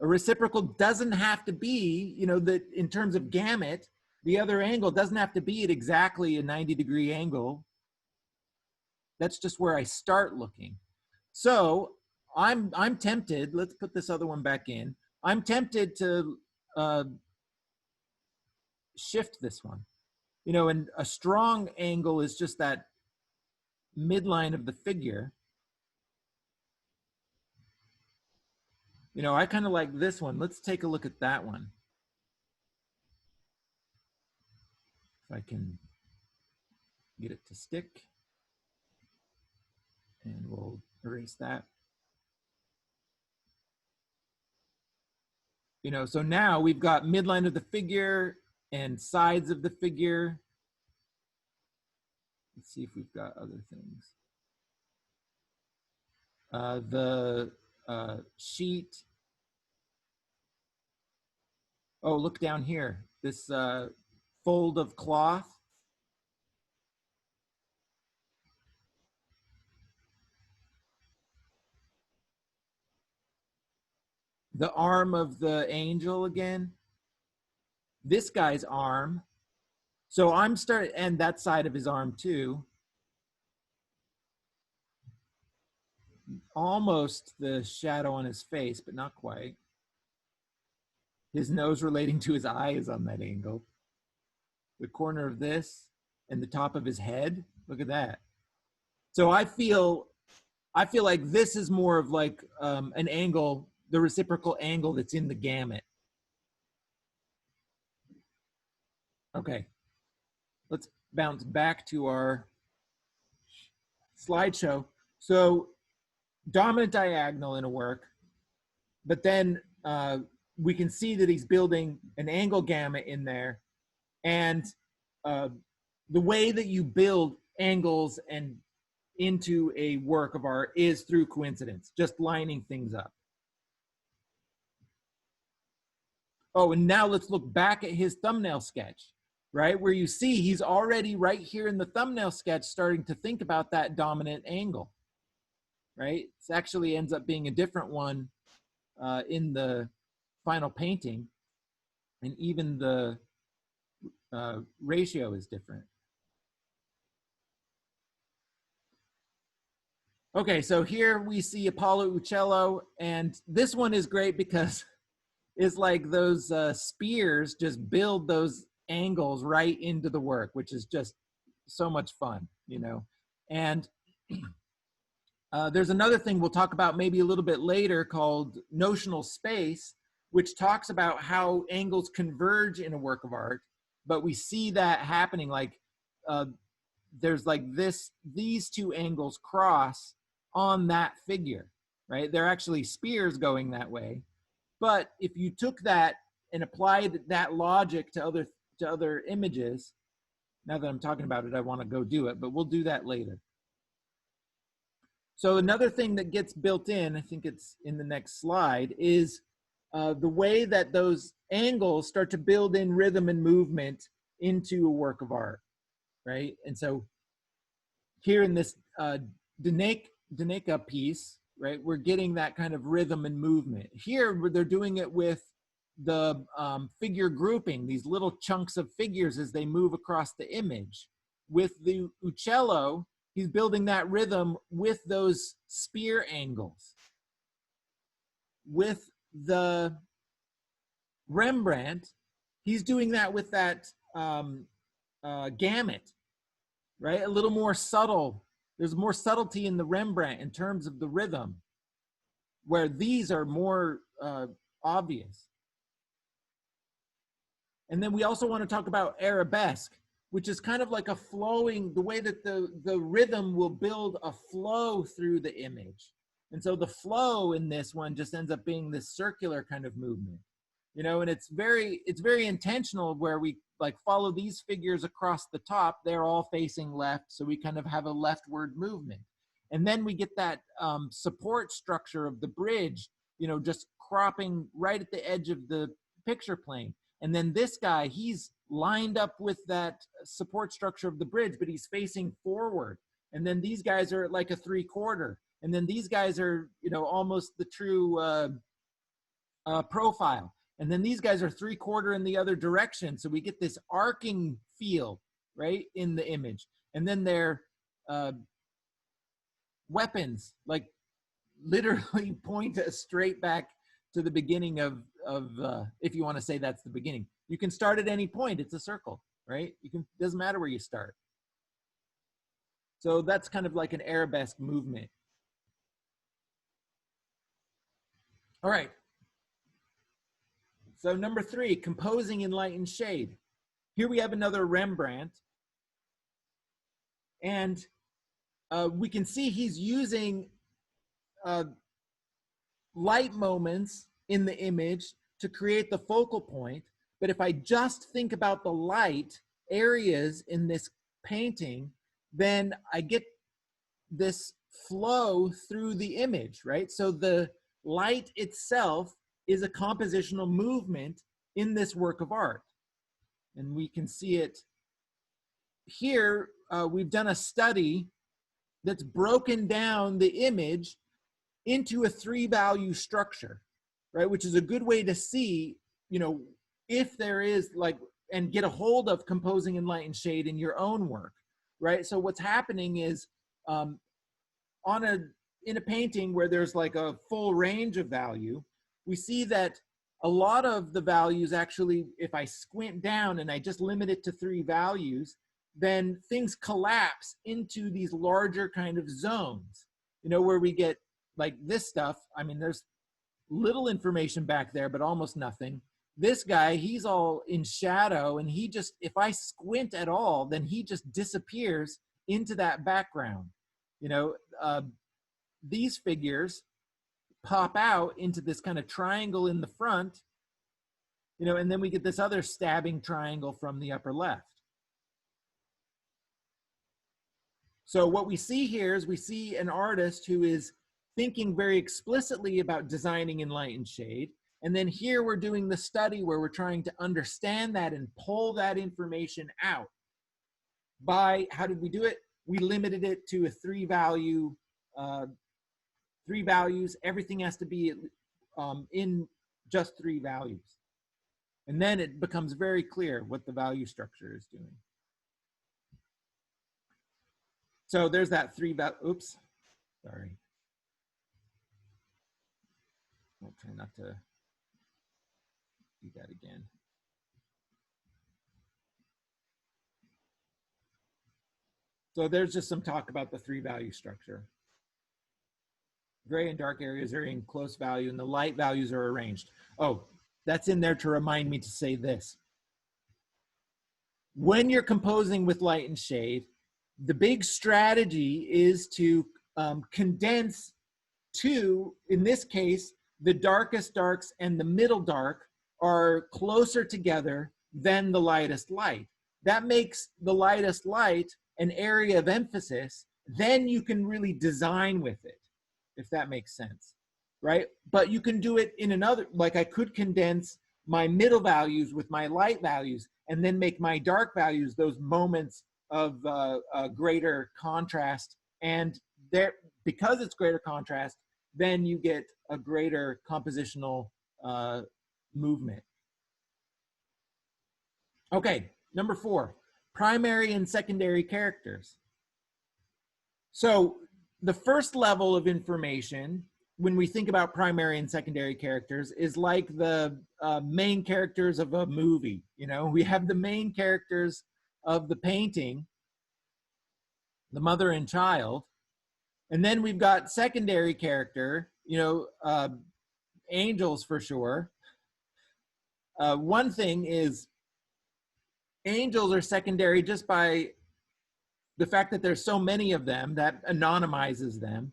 A reciprocal doesn't have to be, you know, that in terms of gamut, the other angle doesn't have to be at exactly a 90-degree angle. That's just where I start looking. So I'm tempted, let's put this other one back in. I'm tempted to shift this one. You know, and a strong angle is just that midline of the figure. You know, I kind of like this one. Let's take a look at that one. If I can get it to stick. And we'll erase that. You know, so now we've got midline of the figure and sides of the figure. Let's see if we've got other things. The sheet. Oh, look down here. This fold of cloth. The arm of the angel again. This guy's arm. So I'm starting, and that side of his arm too. Almost the shadow on his face, but not quite. His nose relating to his eye is on that angle. The corner of this and the top of his head. Look at that. So I feel like this is more of like an angle, the reciprocal angle that's in the gamut. Okay, let's bounce back to our slideshow. So dominant diagonal in a work, but then we can see that he's building an angle gamut in there. And the way that you build angles and into a work of art is through coincidence, just lining things up. Oh, and now let's look back at his thumbnail sketch, right? Where you see he's already right here in the thumbnail sketch starting to think about that dominant angle, right? It actually ends up being a different one in the final painting, and even the ratio is different. Okay, so here we see Apollo Uccello, and this one is great because it's like those spears just build those angles right into the work, which is just so much fun, you know. And there's another thing we'll talk about maybe a little bit later called notional space, which talks about how angles converge in a work of art, but we see that happening like there's like these two angles cross on that figure, right? They're actually spears going that way. But if you took that and applied that logic to other images, now that I'm talking about it, I want to go do it, but we'll do that later. So another thing that gets built in, I think it's in the next slide, is the way that those angles start to build in rhythm and movement into a work of art, right? And so here in this Daneka piece, right, we're getting that kind of rhythm and movement. Here, they're doing it with the figure grouping, these little chunks of figures as they move across the image. With the Uccello, he's building that rhythm with those spear angles. With the Rembrandt, he's doing that with that gamut, right? A little more subtle. There's more subtlety in the Rembrandt in terms of the rhythm, where these are more obvious. And then we also want to talk about arabesque, which is kind of like a flowing, the way that the rhythm will build a flow through the image. And so the flow in this one just ends up being this circular kind of movement, you know, and it's very intentional, where we like follow these figures across the top. They're all facing left, so we kind of have a leftward movement. And then we get that support structure of the bridge, you know, just cropping right at the edge of the picture plane. And then this guy, he's lined up with that support structure of the bridge, but he's facing forward. And then these guys are like a 3/4. And then these guys are, you know, almost the true profile. And then these guys are 3/4 in the other direction. So we get this arcing feel, right, in the image. And then their weapons, like, literally point straight back to the beginning of if you want to say that's the beginning. You can start at any point. It's a circle, right? Doesn't matter where you start. So that's kind of like an arabesque movement. All right. So number 3, composing in light and shade. Here we have another Rembrandt. And we can see he's using light moments in the image to create the focal point. But if I just think about the light areas in this painting, then I get this flow through the image, right? So the light itself is a compositional movement in this work of art. And we can see it here. We've done a study that's broken down the image into a 3-value structure, right? Which is a good way to see, you know, if there is like, and get a hold of composing in light and shade in your own work, right? So what's happening is in a painting where there's like a full range of value, we see that a lot of the values actually, if I squint down and I just limit it to 3 values, then things collapse into these larger kind of zones, you know, where we get like this stuff. I mean, there's little information back there, but almost nothing. This guy, he's all in shadow, and he just, if I squint at all, then he just disappears into that background. You know, these figures pop out into this kind of triangle in the front, you know, and then we get this other stabbing triangle from the upper left. So what we see here is we see an artist who is thinking very explicitly about designing in light and shade. And then here we're doing the study where we're trying to understand that and pull that information out. By, how did we do it? We limited it to a 3-value, 3 values. Everything has to be in just 3 values. And then it becomes very clear what the value structure is doing. So there's that 3 value, oops, sorry. I'll try not to do that again. So there's just some talk about the 3-value structure. Gray and dark areas are in close value, and the light values are arranged. Oh, that's in there to remind me to say this. When you're composing with light and shade, the big strategy is to condense to, in this case, the darkest darks and the middle dark are closer together than the lightest light. That makes the lightest light an area of emphasis. Then you can really design with it. if that makes sense, right? But you can do it in another, like I could condense my middle values with my light values and then make my dark values those moments of greater contrast. And there, because it's greater contrast, then you get a greater compositional movement. Okay, number 4, primary and secondary characters. So the first level of information when we think about primary and secondary characters is like the main characters of a movie. You know, we have the main characters of the painting, the mother and child, and then we've got secondary character, you know, angels for sure. One thing is angels are secondary just by the fact that there's so many of them that anonymizes them,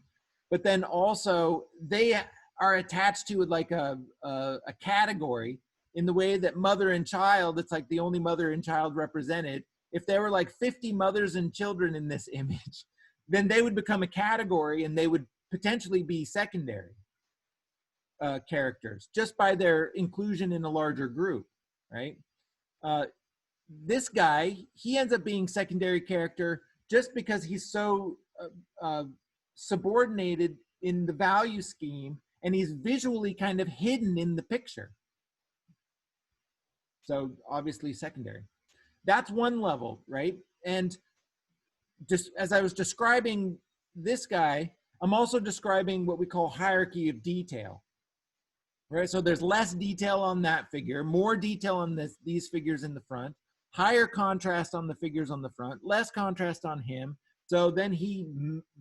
but then also they are attached to like a category in the way that mother and child, it's like the only mother and child represented. If there were like 50 mothers and children in this image, then they would become a category and they would potentially be secondary characters just by their inclusion in a larger group, right? This guy, he ends up being secondary character just because he's so subordinated in the value scheme and he's visually kind of hidden in the picture. So obviously secondary. That's one level, right? And just as I was describing this guy, I'm also describing what we call hierarchy of detail, right? So there's less detail on that figure, more detail on these figures in the front, higher contrast on the figures on the front, less contrast on him. So then he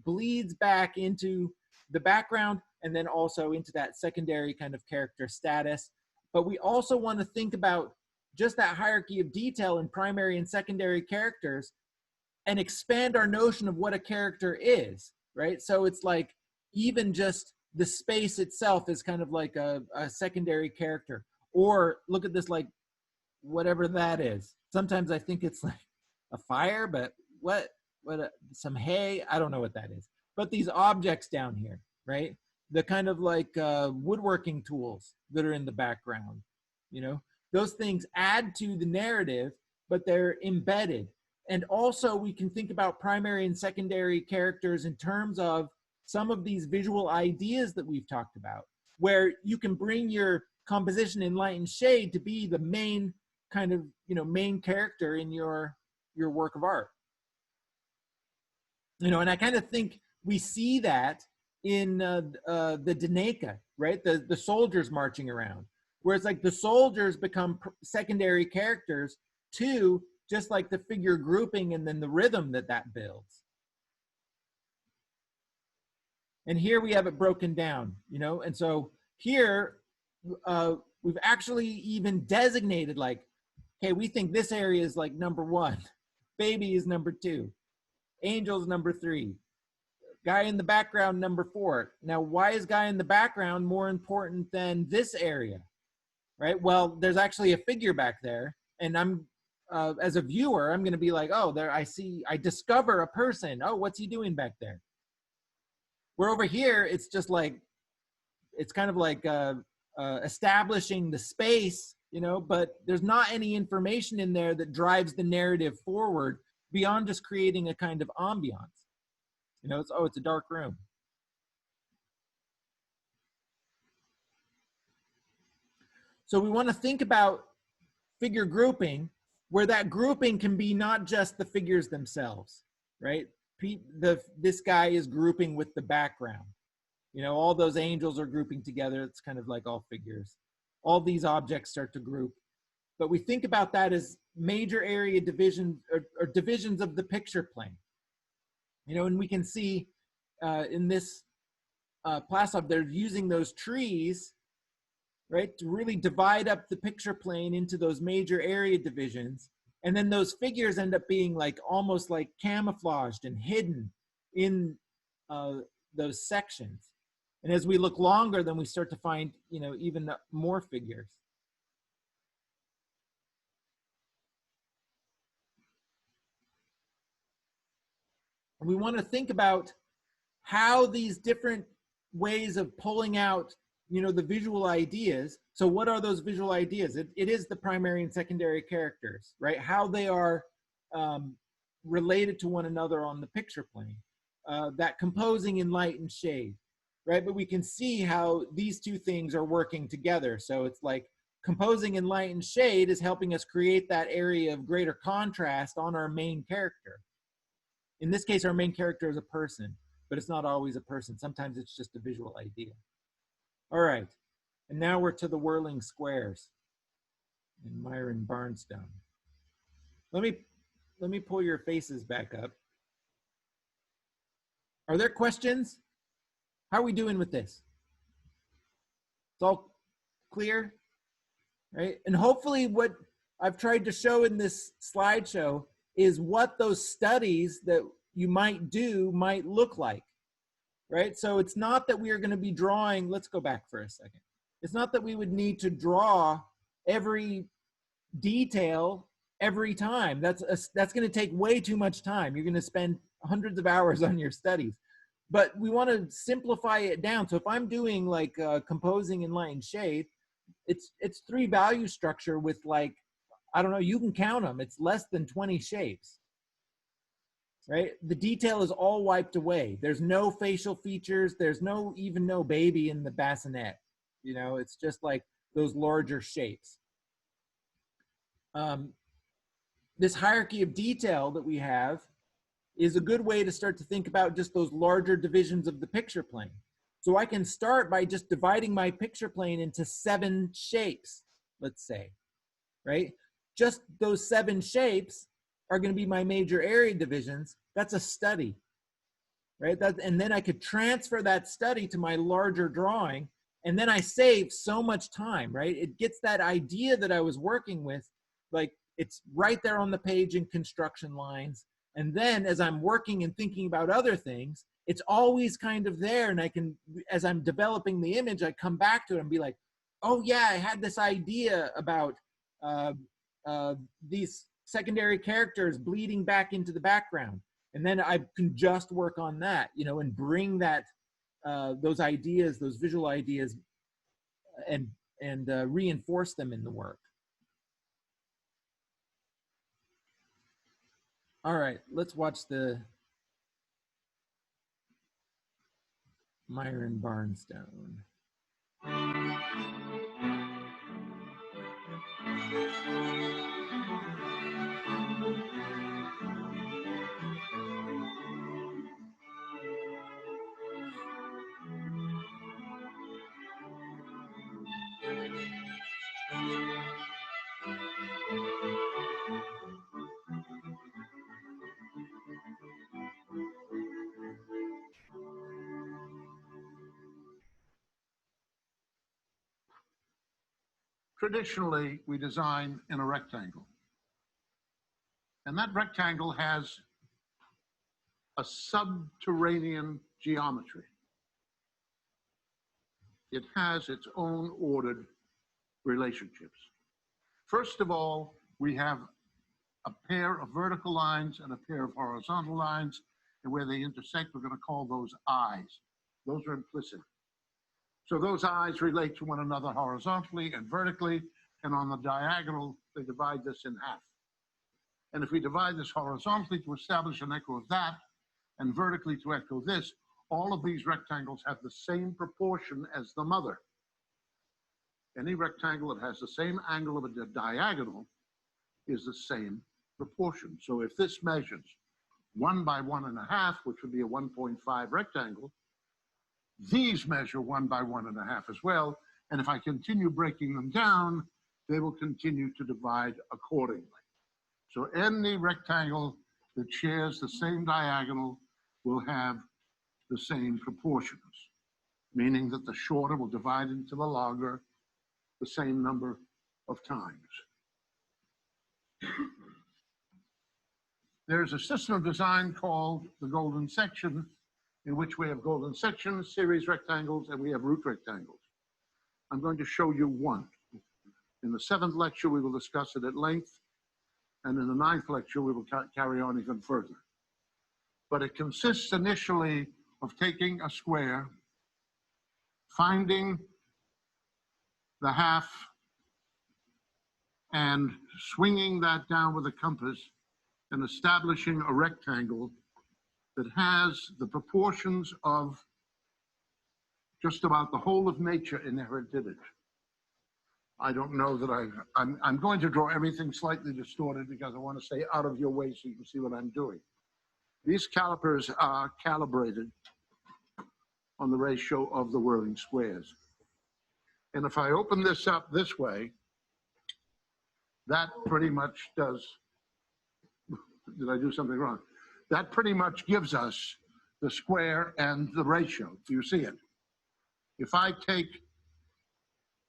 bleeds back into the background and then also into that secondary kind of character status. But we also want to think about just that hierarchy of detail in primary and secondary characters and expand our notion of what a character is, right? So it's like even just the space itself is kind of like a secondary character. Or look at this, like whatever that is. Sometimes I think it's like a fire, but some hay, I don't know what that is. But these objects down here, right? The kind of like woodworking tools that are in the background, you know, those things add to the narrative, but they're embedded. And also we can think about primary and secondary characters in terms of some of these visual ideas that we've talked about, where you can bring your composition in light and shade to be the main kind of, you know, main character in your work of art. You know, and I kind of think we see that in the Daneka, right? The soldiers marching around, where it's like the soldiers become secondary characters too, just like the figure grouping and then the rhythm that builds. And here we have it broken down, you know, and so here we've actually even designated like, okay, we think this area is like number 1, baby is number 2, angels number 3, guy in the background number 4. Now, why is guy in the background more important than this area, right? Well, there's actually a figure back there, and I'm as a viewer, I'm going to be like, oh, there I discover a person. Oh, what's he doing back there? Where over here, it's just like, it's kind of like establishing the space, you know, but there's not any information in there that drives the narrative forward beyond just creating a kind of ambiance. You know, it's a dark room. So we want to think about figure grouping, where that grouping can be not just the figures themselves, right? This guy is grouping with the background. You know, all those angels are grouping together. It's kind of like all figures. All these objects start to group. But we think about that as major area division or divisions of the picture plane. You know, and we can see in this Plasov, they're using those trees, right, to really divide up the picture plane into those major area divisions. And then those figures end up being like almost like camouflaged and hidden in those sections. And as we look longer, then we start to find, you know, even more figures. And we want to think about how these different ways of pulling out, you know, the visual ideas. So what are those visual ideas? It is the primary and secondary characters, right? How they are related to one another on the picture plane. That composing in light and shade, right? But we can see how these two things are working together. So it's like composing in light and shade is helping us create that area of greater contrast on our main character. In this case, our main character is a person, but it's not always a person. Sometimes it's just a visual idea. All right, and now we're to the whirling squares in Myron Barnstone. Let me pull your faces back up. Are there questions? How are we doing with this? It's all clear, right? And hopefully what I've tried to show in this slideshow is what those studies that you might do might look like, right? So it's not that we are going to be drawing, let's go back for a second. It's not that we would need to draw every detail every time. That's going to take way too much time. You're going to spend hundreds of hours on your studies. But we want to simplify it down. So if I'm doing like composing in light and shade, it's 3 value structure with like, I don't know, you can count them. It's less than 20 shapes, right? The detail is all wiped away. There's no facial features. There's even no baby in the bassinet. You know, it's just like those larger shapes. This hierarchy of detail that we have is a good way to start to think about just those larger divisions of the picture plane. So I can start by just dividing my picture plane into 7 shapes, let's say, right? Just those 7 shapes are going to be my major area divisions. That's a study, right? And then I could transfer that study to my larger drawing, and then I save so much time, right? It gets that idea that I was working with, like it's right there on the page in construction lines. And then as I'm working and thinking about other things, it's always kind of there. And I can, as I'm developing the image, I come back to it and be like, oh yeah, I had this idea about these secondary characters bleeding back into the background. And then I can just work on that, you know, and bring that, those ideas, those visual ideas, and reinforce them in the work. All right, let's watch the Myron Barnstone. Traditionally, we design in a rectangle. And that rectangle has a subterranean geometry. It has its own ordered relationships. First of all, we have a pair of vertical lines and a pair of horizontal lines, and where they intersect, we're going to call those eyes. Those are implicit. So those eyes relate to one another horizontally and vertically, and on the diagonal, they divide this in half. And if we divide this horizontally to establish an echo of that, and vertically to echo this, all of these rectangles have the same proportion as the mother. Any rectangle that has the same angle of a diagonal is the same proportion. So if this measures 1 by 1.5, which would be a 1.5 rectangle, these measure 1 by 1.5 as well. And if I continue breaking them down, they will continue to divide accordingly. So any rectangle that shares the same diagonal will have the same proportions, meaning that the shorter will divide into the longer the same number of times. There's a system of design called the golden section, in which we have golden sections, series rectangles, and we have root rectangles. I'm going to show you one. In the 7th lecture, we will discuss it at length, and in the 9th lecture, we will carry on even further. But it consists initially of taking a square finding the half and swinging that down with a compass and establishing a rectangle that has the proportions of just about the whole of nature inherent in it. I don't know that I'm going to draw everything slightly distorted because I want to stay out of your way so you can see what I'm doing. These calipers are calibrated on the ratio of the whirling squares. And if I open this up this way, that pretty much does, did I do something wrong? That pretty much gives us the square and the ratio. Do you see it? If I take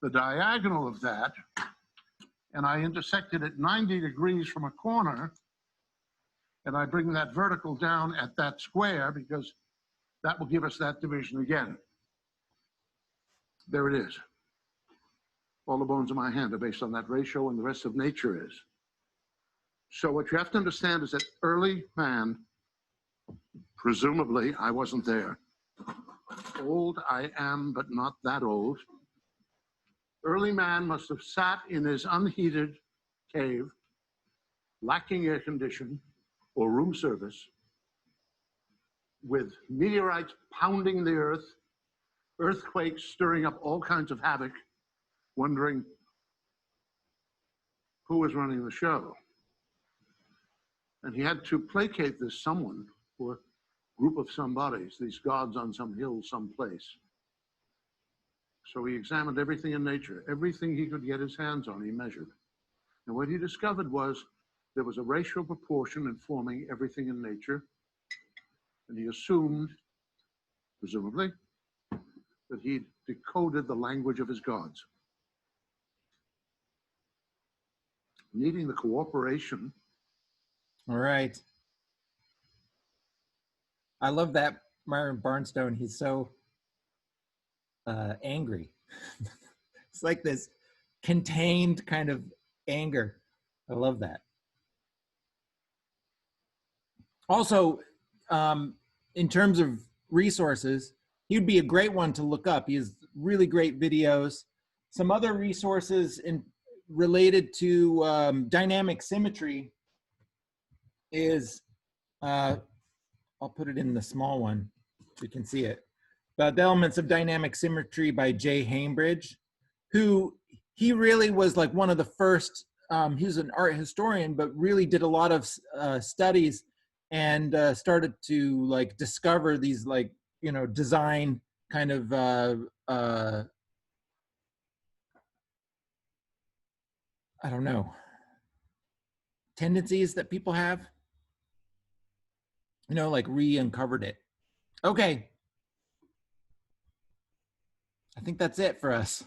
the diagonal of that and I intersect it at 90 degrees from a corner, and I bring that vertical down at that square, because that will give us that division again. There it is. All the bones in my hand are based on that ratio, and the rest of nature is. So what you have to understand is that early man, presumably, I wasn't there. Old I am, but not that old. Early man must have sat in his unheated cave, lacking air condition or room service, with meteorites pounding the earth, earthquakes stirring up all kinds of havoc, wondering who was running the show. And he had to placate this someone or group of somebodies, these gods on some hill someplace. So he examined everything in nature. Everything he could get his hands on, he measured. And what he discovered was there was a racial proportion in forming everything in nature. And he assumed, presumably, that he'd decoded the language of his gods. Needing the cooperation. All right. I love that Myron Barnstone. He's so angry. It's like this contained kind of anger. I love that. Also, in terms of resources, he'd be a great one to look up. He has really great videos. Some other resources related to dynamic symmetry is, I'll put it in the small one so you can see it. The Elements of Dynamic Symmetry by Jay Hambridge, who he really was like one of the first, he was an art historian, but really did a lot of studies and started to like discover these like, you know, design kind of, I don't know, tendencies that people have, you know, like re-uncovered it. Okay. I think that's it for us.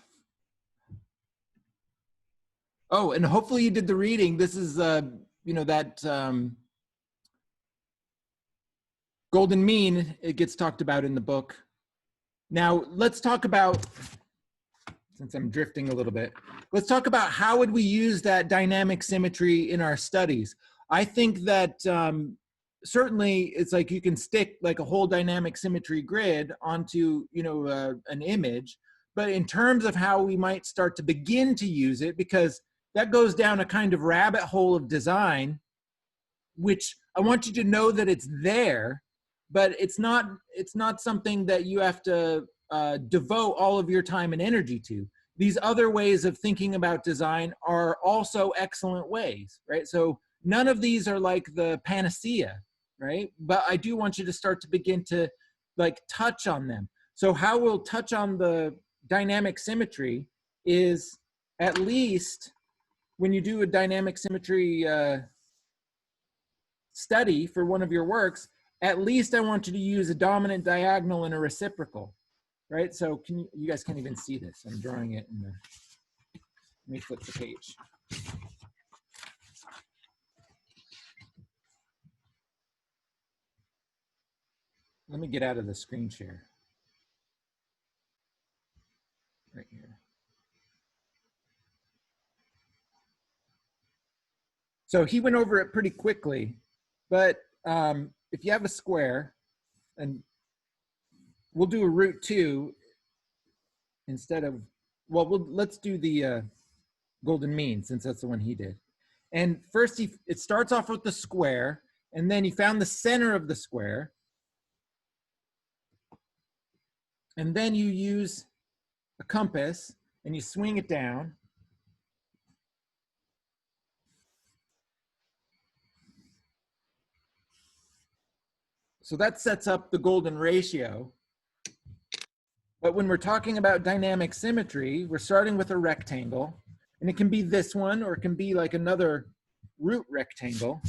Oh, and hopefully you did the reading. This is, you know, that golden mean, it gets talked about in the book. Now, let's talk about, since I'm drifting a little bit, let's talk about how would we use that dynamic symmetry in our studies. I think that certainly it's like you can stick like a whole dynamic symmetry grid onto, you know, an image, but in terms of how we might start to begin to use it, because that goes down a kind of rabbit hole of design, which I want you to know that it's there, but it's not something that you have to devote all of your time and energy to. These other ways of thinking about design are also excellent ways, right? So none of these are like the panacea, right? But I do want you to start to begin to like touch on them. So how we'll touch on the dynamic symmetry is, at least when you do a dynamic symmetry study for one of your works, at least I want you to use a dominant diagonal and a reciprocal, right? So can you guys can't even see this. I'm drawing it in the, let me flip the page. Let me get out of the screen share. Right here. So he went over it pretty quickly, but if you have a square, and we'll do a root 2, instead of, well, let's do the golden mean, since that's the one he did. And first, it starts off with the square, and then he found the center of the square. And then you use a compass, and you swing it down. So that sets up the golden ratio. But when we're talking about dynamic symmetry, we're starting with a rectangle. And it can be this one, or it can be like another root rectangle.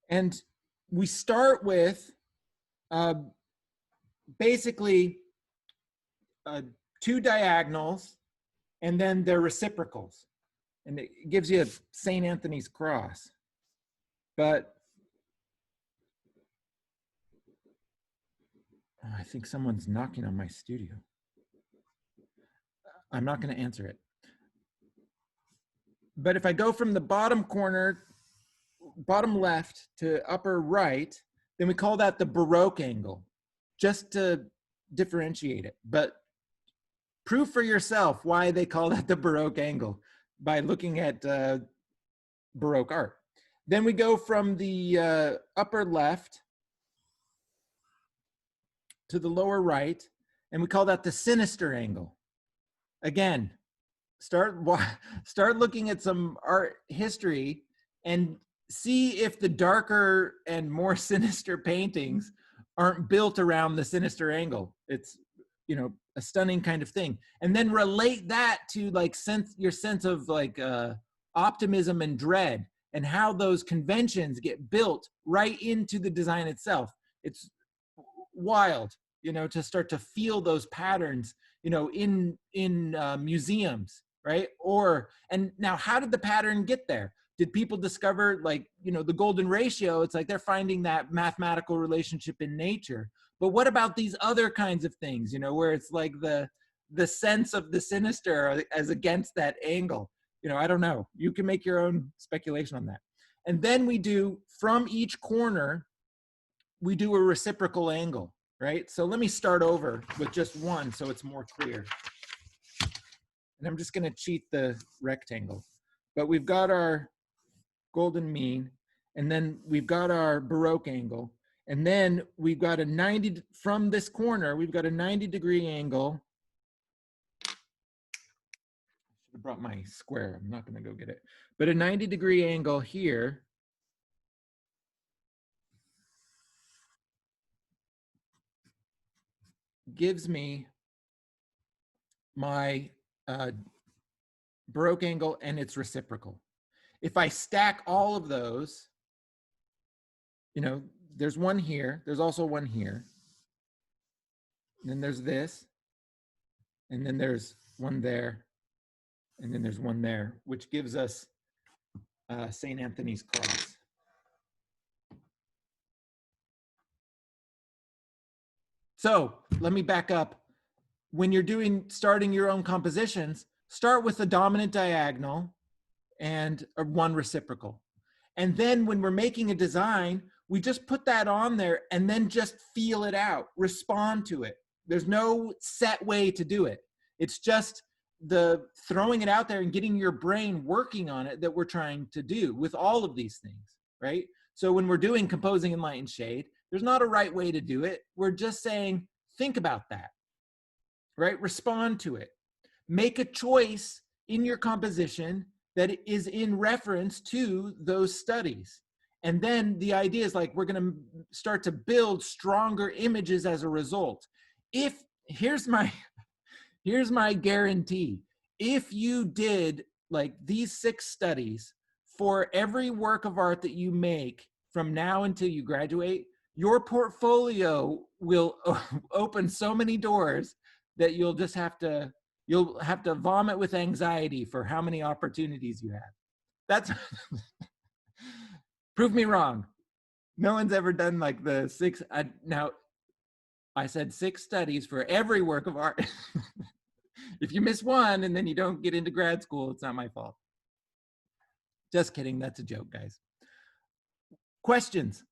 And we start with basically 2 diagonals, and then they're reciprocals. And it gives you a St. Anthony's cross. But I think someone's knocking on my studio. I'm not going to answer it. But if I go from the bottom corner, bottom left to upper right, then we call that the Baroque angle, just to differentiate it. But prove for yourself why they call that the Baroque angle by looking at Baroque art. Then we go from the upper left to the lower right, and we call that the sinister angle. Again, start looking at some art history and see if the darker and more sinister paintings aren't built around the sinister angle. It's, you know, a stunning kind of thing. And then relate that to like your sense of like optimism and dread, and how those conventions get built right into the design itself. It's wild, you know, to start to feel those patterns, you know, in museums, right? And now, how did the pattern get there? Did people discover, like, you know, the golden ratio? It's like they're finding that mathematical relationship in nature. But what about these other kinds of things, you know, where it's like the sense of the sinister as against that angle? You know, I don't know. You can make your own speculation on that. And then we do, from each corner, we do a reciprocal angle, right? So let me start over with just one so it's more clear. And I'm just going to cheat the rectangle. But we've got our golden mean, and then we've got our Baroque angle, and then we've got a 90, from this corner, we've got a 90-degree angle. I should have brought my square. I'm not going to go get it. But a 90-degree angle here gives me my Baroque angle, and it's reciprocal. If I stack all of those, you know, there's one here, there's also one here, and then there's this, and then there's one there, and then there's one there, which gives us St. Anthony's cross. So let me back up. When you're starting your own compositions, start with a dominant diagonal and one reciprocal. And then when we're making a design, we just put that on there and then just feel it out, respond to it. There's no set way to do it. It's just the throwing it out there and getting your brain working on it that we're trying to do with all of these things, right? So when we're doing composing in light and shade, there's not a right way to do it. We're just saying, think about that, right? Respond to it. Make a choice in your composition that is in reference to those studies. And then the idea is like, we're going to start to build stronger images as a result. Here's my guarantee. If you did like these 6 studies for every work of art that you make from now until you graduate, your portfolio will open so many doors that you'll have to vomit with anxiety for how many opportunities you have. That's prove me wrong. No one's ever done like the 6. Now, I said 6 studies for every work of art. If you miss one and then you don't get into grad school, it's not my fault. Just kidding. That's a joke, guys. Questions?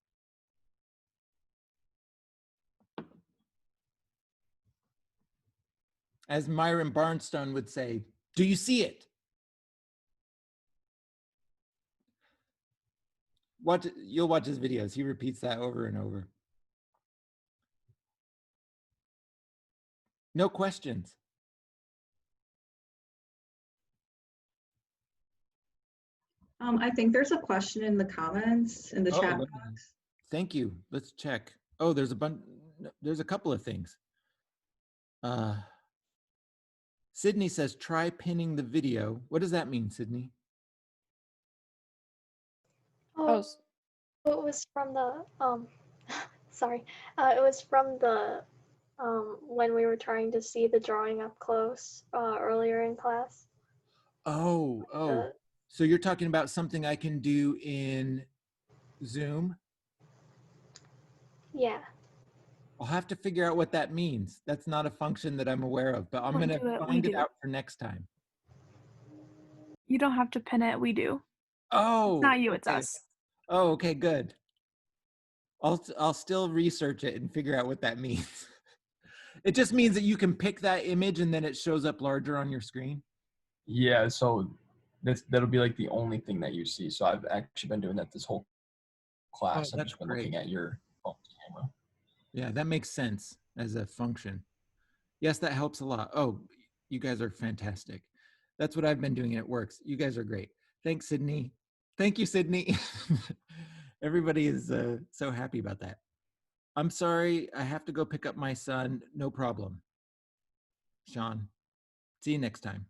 As Myron Barnstone would say, do you see it? You'll watch his videos. He repeats that over and over. No questions. I think there's a question in the comments in the Oh, chat let me- box. Thank you. Let's check. Oh, there's a bunch. There's a couple of things. Sydney says, try pinning the video. What does that mean, Sydney? Oh, Oh, it was from the sorry. It was from the when we were trying to see the drawing up close earlier in class. Oh. So you're talking about something I can do in Zoom? Yeah. I'll have to figure out what that means. That's not a function that I'm aware of, but I'm Don't going do to it, we find it do. out for next time. You don't have to pin it, we do. Oh, It's not you, it's okay. us. Oh, okay, good. I'll still research it and figure out what that means. It just means that you can pick that image and then it shows up larger on your screen. Yeah, so that'll be like the only thing that you see. So I've actually been doing that this whole class. I've that's just been great. looking at your phone camera. Yeah, that makes sense as a function. Yes, that helps a lot. Oh, you guys are fantastic. That's what I've been doing and it works. You guys are great. Thanks, Sydney. Thank you, Sydney. Everybody is so happy about that. I'm sorry, I have to go pick up my son. No problem. Sean, see you next time.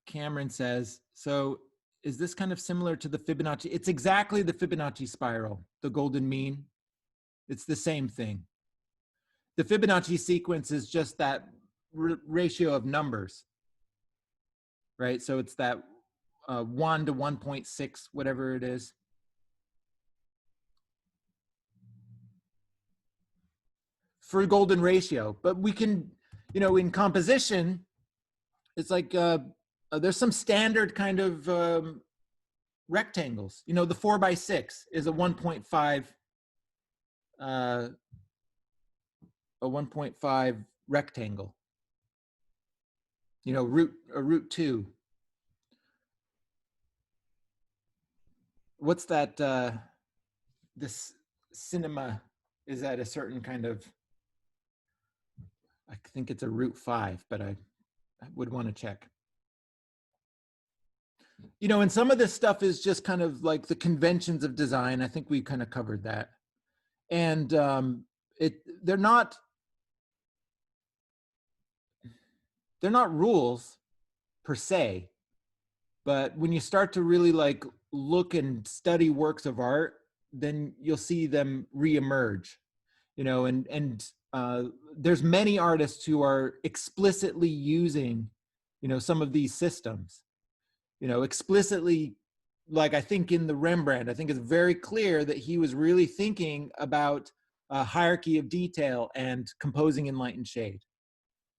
Cameron says, so is this kind of similar to the Fibonacci? It's exactly the Fibonacci spiral, the golden mean. It's the same thing. The Fibonacci sequence is just that ratio of numbers, right? So it's that 1 to 1.6, whatever it is. For golden ratio, but we can, in composition, it's like there's some standard kind of rectangles. The 4x6 is a 1.5 a 1.5 rectangle. Root 2. What's that? This cinema is at a certain kind of. I think it's a root 5, but I would want to check. And some of this stuff is just kind of like the conventions of design. I think we kind of covered that. And they're not rules per se, but when you start to really like look and study works of art, then you'll see them reemerge, and there's many artists who are explicitly using, some of these systems, explicitly, like I think in the Rembrandt, I think it's very clear that he was really thinking about a hierarchy of detail and composing in light and shade,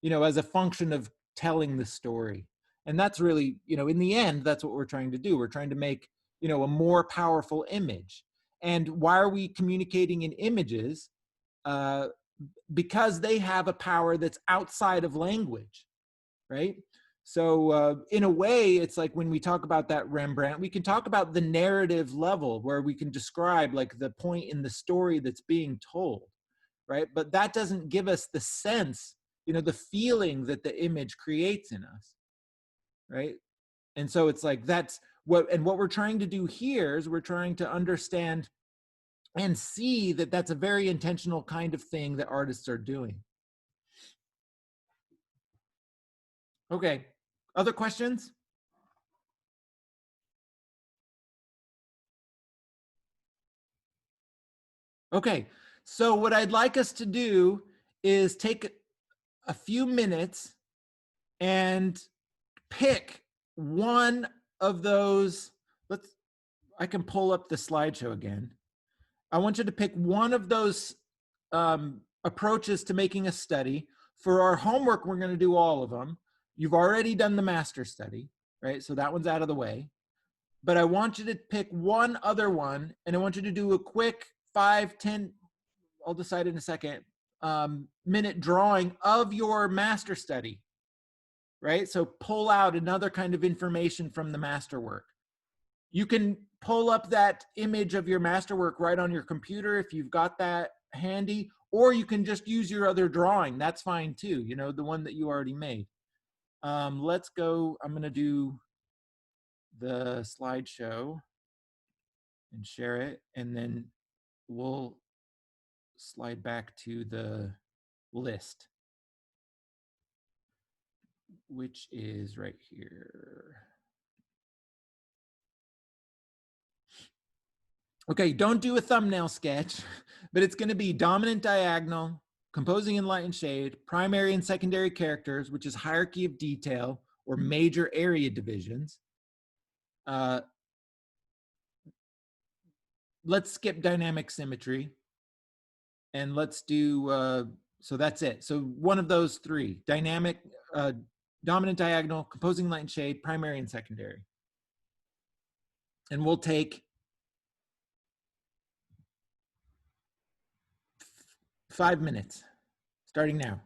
as a function of telling the story. And that's really, in the end, that's what we're trying to do. We're trying to make, a more powerful image. And why are we communicating in images? Because they have a power that's outside of language, right? So in a way, it's like when we talk about that Rembrandt, we can talk about the narrative level where we can describe like the point in the story that's being told, right? But that doesn't give us the sense, the feeling that the image creates in us, right? And so it's like what we're trying to do here is we're trying to understand and see that that's a very intentional kind of thing that artists are doing. Okay, other questions? Okay, so what I'd like us to do is take a few minutes and pick one of those. I can pull up the slideshow again. I want you to pick one of those approaches to making a study. For our homework, we're going to do all of them. You've already done the master study, right? So that one's out of the way. But I want you to pick one other one, and I want you to do a quick 5, 10, I'll decide in a second, minute drawing of your master study, right? So pull out another kind of information from the masterwork. You can pull up that image of your masterwork right on your computer if you've got that handy, or you can just use your other drawing. That's fine too, you know, the one that you already made. Let's go, I'm gonna do the slideshow and share it, and then we'll slide back to the list, which is right here. Okay, don't do a thumbnail sketch, but it's going to be dominant diagonal, composing in light and shade, primary and secondary characters, which is hierarchy of detail or major area divisions. Let's skip dynamic symmetry. And let's do, so that's it. So one of those three, dynamic, dominant diagonal, composing light and shade, primary and secondary. And we'll take 5 minutes, starting now.